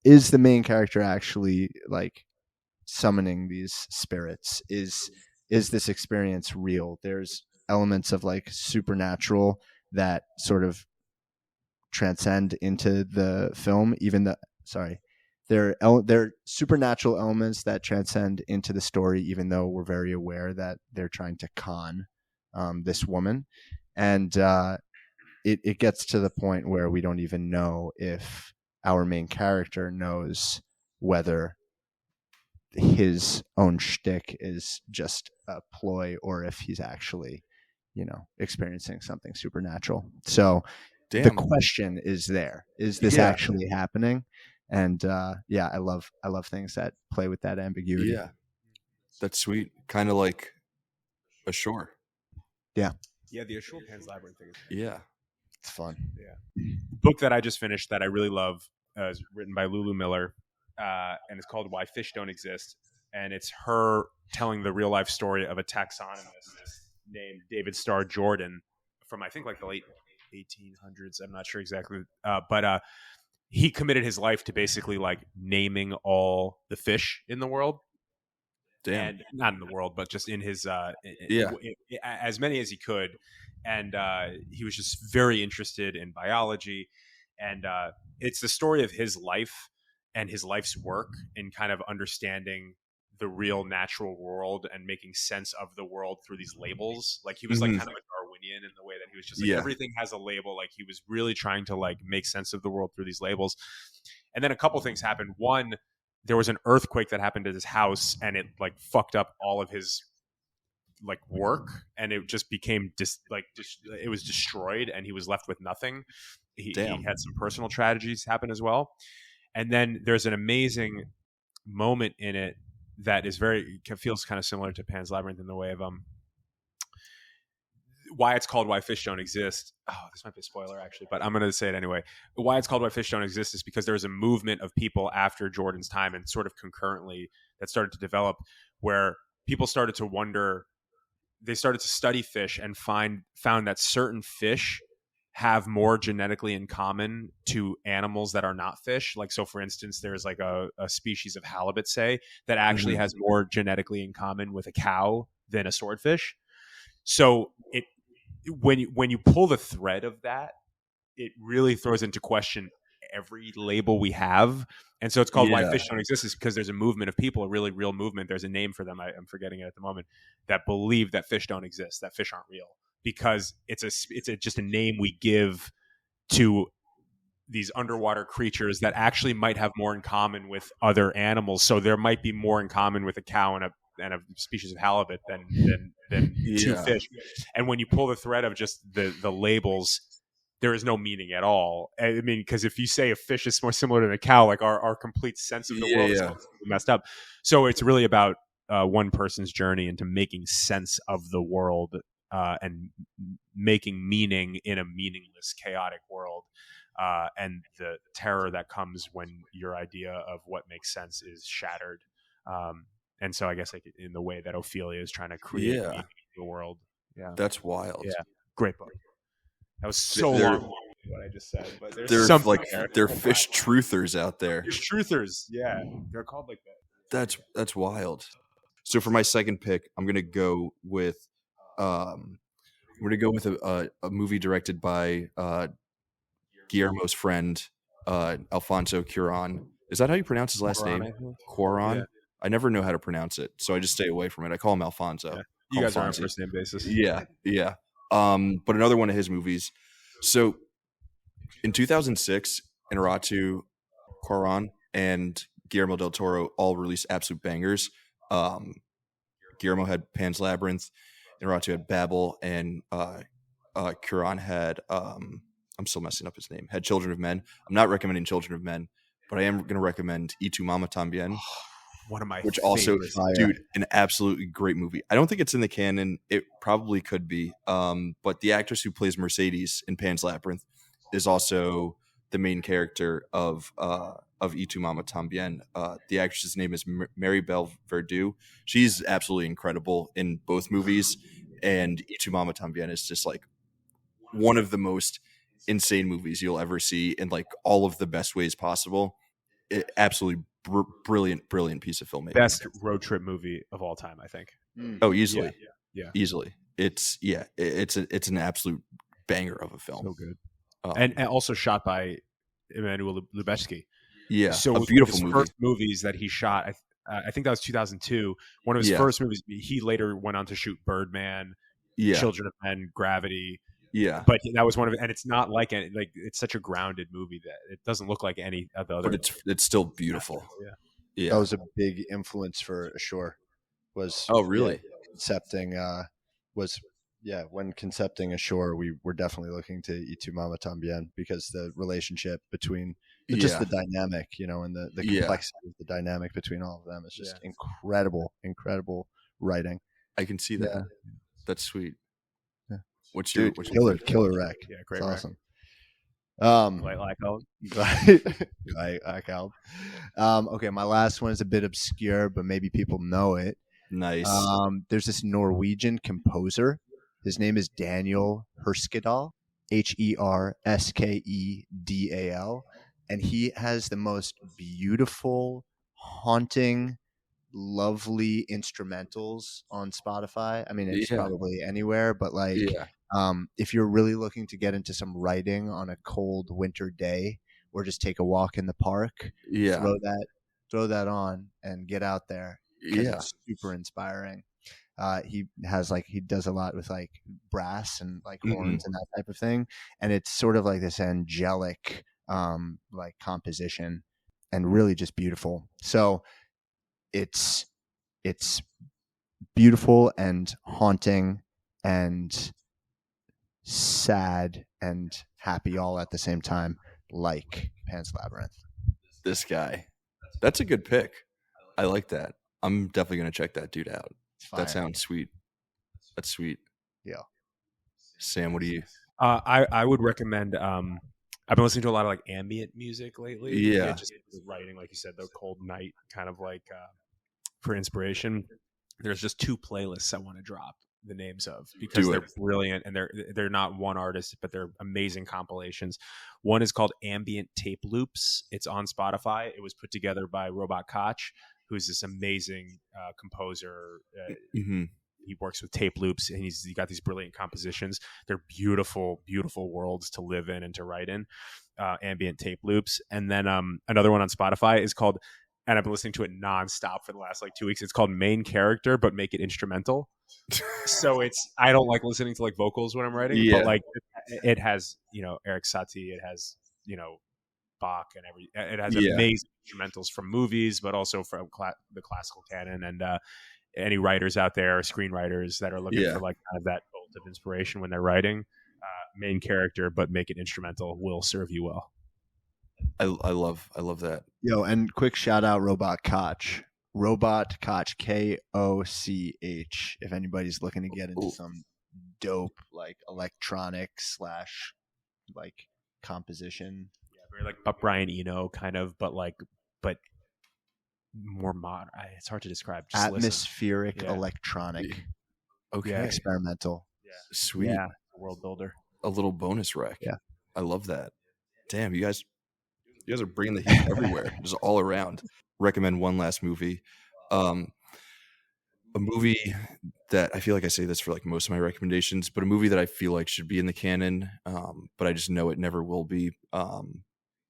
is the main character actually like summoning these spirits? Is this experience real? There's elements of like supernatural that sort of transcend into the film, even the there are supernatural elements that transcend into the story, even though we're very aware that they're trying to con this woman. And it gets to the point where we don't even know if our main character knows whether his own shtick is just a ploy or if he's actually, experiencing something supernatural. So the question is there: is this actually happening? And I love things that play with that ambiguity. Yeah, that's sweet. Kind of like A Shore. Yeah, the Ashore Pan's Labyrinth thing. Yeah, it's fun. Yeah, book that I just finished that I really love is written by Lulu Miller, and it's called Why Fish Don't Exist, and it's her telling the real life story of a taxonomist named David Starr Jordan from I think like the late 1800s. I'm not sure exactly, but he committed his life to basically like naming all the fish in the world. Damn. And not in the world, but just in his as many as he could. And he was just very interested in biology, and it's the story of his life and his life's work in kind of understanding the real natural world and making sense of the world through these labels. Like he was like kind of a Darwinian in the way that he was just like everything has a label. Like he was really trying to like make sense of the world through these labels. And then a couple things happened. One, there was an earthquake that happened at his house, and it like fucked up all of his like work, and it just became it was destroyed, and he was left with nothing. He had some personal tragedies happen as well. And then there's an amazing moment in it that is feels kind of similar to Pan's Labyrinth in the way of why it's called Why Fish Don't Exist. Oh, this might be a spoiler actually, but I'm going to say it anyway. Why it's called Why Fish Don't Exist is because there was a movement of people after Jordan's time and sort of concurrently that started to develop where people started to wonder, they started to study fish and found that certain fish have more genetically in common to animals that are not fish. Like, so for instance, there's like a species of halibut, say, that actually has more genetically in common with a cow than a swordfish. So when you pull the thread of that, it really throws into question every label we have. And so it's called Why Fish Don't Exist, is because there's a movement of people, a really real movement. There's a name for them. I'm forgetting it at the moment, that believe that fish don't exist, that fish aren't real, because it's just a name we give to these underwater creatures that actually might have more in common with other animals. So there might be more in common with a cow and a species of halibut than two fish. And when you pull the thread of just the labels, there is no meaning at all. I mean, because if you say a fish is more similar to a cow, like our complete sense of the world is messed up. So it's really about one person's journey into making sense of the world and making meaning in a meaningless, chaotic world. And the terror that comes when your idea of what makes sense is shattered. And so I guess like in the way that Ophelia is trying to create the world. Yeah. That's wild. Yeah. Great book. That was so long. What I just said, but there's They're something like there. they're fish truthers out there. There's truthers. Yeah, they're called like that. That's wild. So for my second pick, I'm gonna go with a movie directed by Guillermo's friend Alfonso Cuarón. Is that how you pronounce his last Cuarón, name? I think. Cuarón. Yeah. I never know how to pronounce it, so I just stay away from it. I call him Alfonso. Yeah. You guys are on Alfonso. first name basis. Yeah. But another one of his movies. So in 2006, Inarritu, Cuarón, and Guillermo del Toro all released absolute bangers. Guillermo had Pan's Labyrinth, Inarritu had Babel, and Cuarón had I'm still messing up his name. Had Children of Men. I'm not recommending Children of Men, but I am going to recommend Y Tu Mama Tambien. One of my Which also, favorites. dude, an absolutely great movie. I don't think it's in the canon. It probably could be. But the actress who plays Mercedes in Pan's Labyrinth is also the main character of Y Tu Mama Tambien. The actress's name is Mary Belle Verdew. She's absolutely incredible in both movies. And Y Tu Mama Tambien is just like one of the most insane movies you'll ever see in like all of the best ways possible. Absolutely brilliant piece of filmmaking. Best road trip movie of all time, I think. Oh, easily. Yeah. Easily. It's an absolute banger of a film. So good. And also shot by Emmanuel Lubezki. Yeah, so a beautiful his movie. First movies that he shot, I think that was 2002. One of his first movies. He later went on to shoot Birdman, Children of Men, Gravity. Yeah, but that was one of it, and it's not like it's such a grounded movie that it doesn't look like any of the other. But it's still beautiful. Yeah. That was a big influence for Ashore. Really? Concepting when concepting Ashore, we were definitely looking to Y Tu Mama Tambien because the relationship between just the dynamic, and the complexity of the dynamic between all of them is just incredible writing. I can see that. That's sweet. Yeah. What's your killer wreck? Yeah, great. It's awesome. Okay, my last one is a bit obscure, but maybe people know it. Nice. There's this Norwegian composer. His name is Daniel Herskedal, Herskedal, and he has the most beautiful, haunting, lovely instrumentals on Spotify. I mean, it's probably anywhere, but if you're really looking to get into some writing on a cold winter day or just take a walk in the park, throw that on and get out there. It's super inspiring. He does a lot with like brass and like horns and that type of thing, and it's sort of like this angelic like composition and really just beautiful. So it's beautiful and haunting and sad and happy all at the same time, like Pan's Labyrinth. This guy, that's a good pick. I like that. I'm definitely gonna check that dude out. That sounds sweet. That's sweet. Yeah. Sam, what do you? I would recommend. I've been listening to a lot of like ambient music lately. Yeah. Just writing, like you said, the cold night kind of like for inspiration. There's just two playlists I want to drop the names of because they're brilliant and they're not one artist, but they're amazing compilations. One is called Ambient Tape Loops. It's on Spotify. It was put together by Robot Koch, who's this amazing composer. He works with tape loops, and he's got these brilliant compositions. They're beautiful, beautiful worlds to live in and to write in. Ambient Tape Loops, and then another one on Spotify is called, and I've been listening to it nonstop for the last like 2 weeks. It's called Main Character, but make it instrumental. So I don't like listening to like vocals when I'm writing, but like it has Eric Satie, it has Bach and it has amazing instrumentals from movies, but also from the classical canon. And any writers out there, screenwriters that are looking for like kind of that bolt of inspiration when they're writing, Main Character, but make it instrumental will serve you well. I love that. And quick shout out Robot Koch, Koch, if anybody's looking to get into some dope like electronic / like composition. Very like Brian Eno kind of, but more modern. It's hard to describe. Just atmospheric electronic. Okay. Experimental. Sweet. Yeah. World builder. A little bonus rec. Yeah. I love that. Damn, you guys are bringing the heat everywhere, just all around. Recommend one last movie. Um, a movie that I feel like I say this for like most of my recommendations, but a movie that I feel like should be in the canon, but I just know it never will be,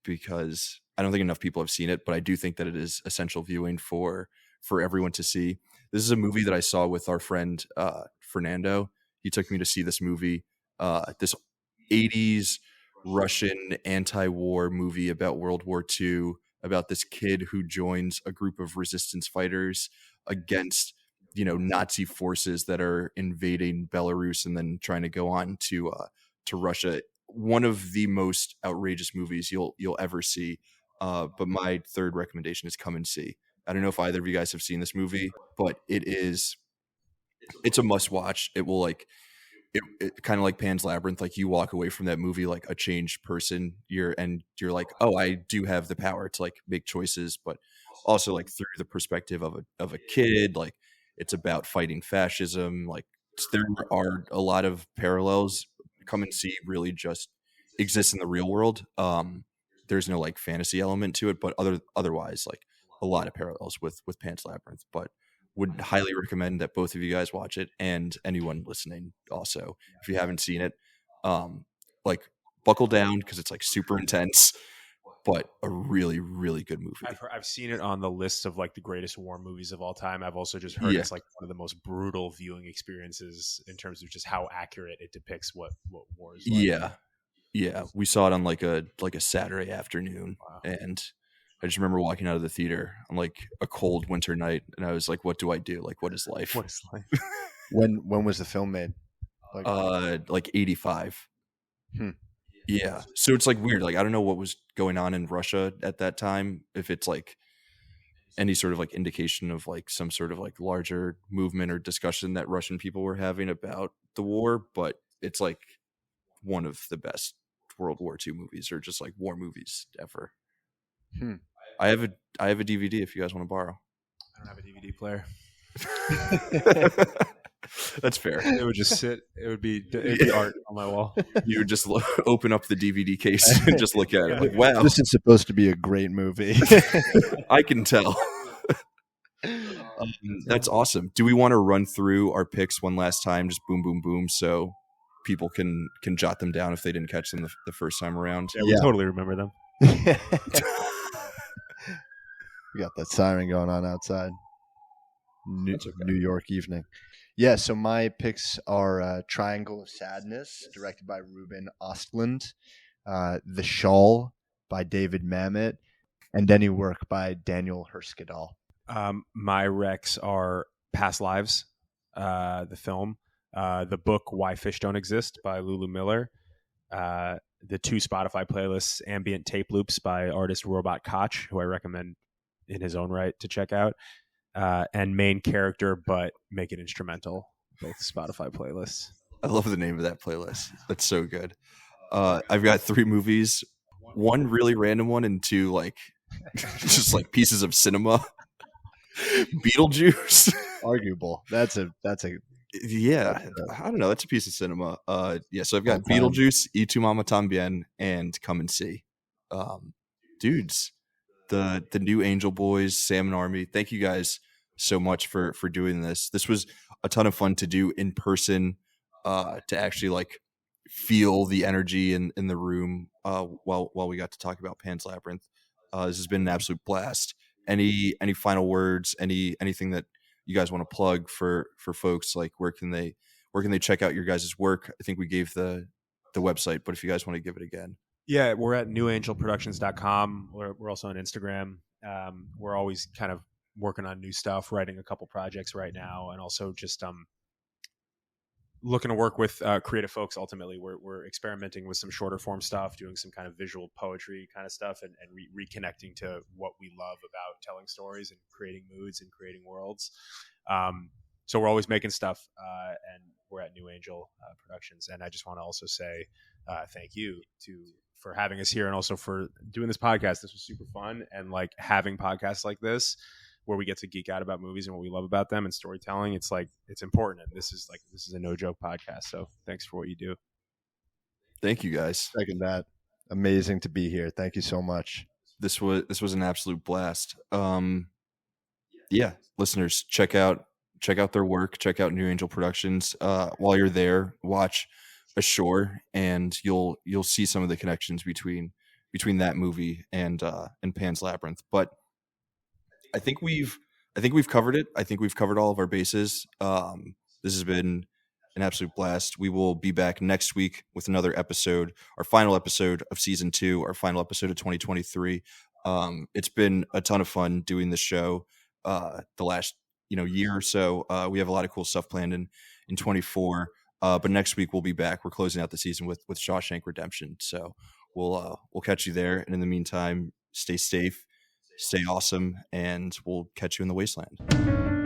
because I don't think enough people have seen it. But I do think that it is essential viewing for everyone to see. This is a movie that I saw with our friend Fernando. He took me to see this movie, this '80s Russian anti-war movie about World War II, about this kid who joins a group of resistance fighters against Nazi forces that are invading Belarus and then trying to go on to Russia. One of the most outrageous movies you'll ever see. But my third recommendation is Come and See. I don't know if either of you guys have seen this movie, but it's a must watch. It will it kind of like Pan's Labyrinth, like you walk away from that movie like a changed person. You're like, oh, I do have the power to like make choices, but also like through the perspective of a kid. Like it's about fighting fascism. Like there are a lot of parallels. Come and See really just exists in the real world. There's no like fantasy element to it, but otherwise like a lot of parallels with Pan's Labyrinth. But would highly recommend that both of you guys watch it, and anyone listening also, if you haven't seen it, like buckle down because it's like super intense, but a really, really good movie. I've seen it on the list of like the greatest war movies of all time. I've also just heard it's like one of the most brutal viewing experiences in terms of just how accurate it depicts what war is like. Yeah. We saw it on like a Saturday afternoon. Wow. And I just remember walking out of the theater on like a cold winter night, and I was like, "What do I do? Like, what is life?" What is life? When was the film made? Like 85. Yeah. So it's like weird. Like I don't know what was going on in Russia at that time. If it's like any sort of like indication of like some sort of like larger movement or discussion that Russian people were having about the war, but it's like one of the best World War II movies, or just like war movies ever. I have a DVD if you guys want to borrow. I don't have a DVD player. That's fair. It would just sit. It would be art on my wall. You would just open up the DVD case and just look at it. Like, wow, this is supposed to be a great movie. I can tell. That's awesome. Do we want to run through our picks one last time? Just boom, boom, boom, so people can jot them down if they didn't catch them the first time around. Yeah, we totally remember them. We got that siren going on outside. New York evening. Yeah, so my picks are Triangle of Sadness, directed by Ruben Ostlund, The Shawl by David Mamet, and Any Work by Daniel Herskadal. My recs are Past Lives, the film, the book Why Fish Don't Exist by Lulu Miller, the 2 Spotify playlists, Ambient Tape Loops by artist Robot Koch, who I recommend in his own right to check out, and Main Character but Make It Instrumental, both Spotify playlists. I love the name of that playlist. That's so good. I've got 3 movies, 1 really random one, and 2 like just like pieces of cinema. Beetlejuice, arguable. That's a yeah. I don't know. That's a piece of cinema. Yeah. So I've got Beetlejuice, Y Tu Mama Tambien, and Come and See. Dudes, the new Angel Boys, Salmon Army. Thank you guys so much for doing this. This was a ton of fun to do in person, to actually like feel the energy in the room while we got to talk about Pan's Labyrinth. This has been an absolute blast. Any final words? Anything that you guys want to plug for folks? Like where can they check out your guys' work? I think we gave the website, but if you guys want to give it again. Yeah, we're at newangelproductions.com. We're also on Instagram. We're always kind of working on new stuff, writing a couple projects right now, and also just looking to work with creative folks. Ultimately, we're experimenting with some shorter form stuff, doing some kind of visual poetry kind of stuff, and reconnecting to what we love about telling stories and creating moods and creating worlds. So we're always making stuff, and we're at New Angel Productions. And I just want to also say thank you for having us here, and also for doing this podcast. This was super fun, and like having podcasts like this where we get to geek out about movies and what we love about them and storytelling. It's like, it's important. And this is a no joke podcast. So thanks for what you do. Thank you guys. Second that. amazing to be here. Thank you so much. This was an absolute blast. Yeah, listeners, check out their work, check out New Angel Productions. While you're there, watch Ashore, and you'll see some of the connections between that movie and Pan's Labyrinth. But I think we've covered it. I think we've covered all of our bases. This has been an absolute blast. We will be back next week with another episode, our final episode of season 2, our final episode of 2023. It's been a ton of fun doing this show the last year or so. We have a lot of cool stuff planned in 24. But next week we'll be back. We're closing out the season with Shawshank Redemption. So we'll catch you there. And in the meantime, stay safe, stay awesome, and we'll catch you in the wasteland.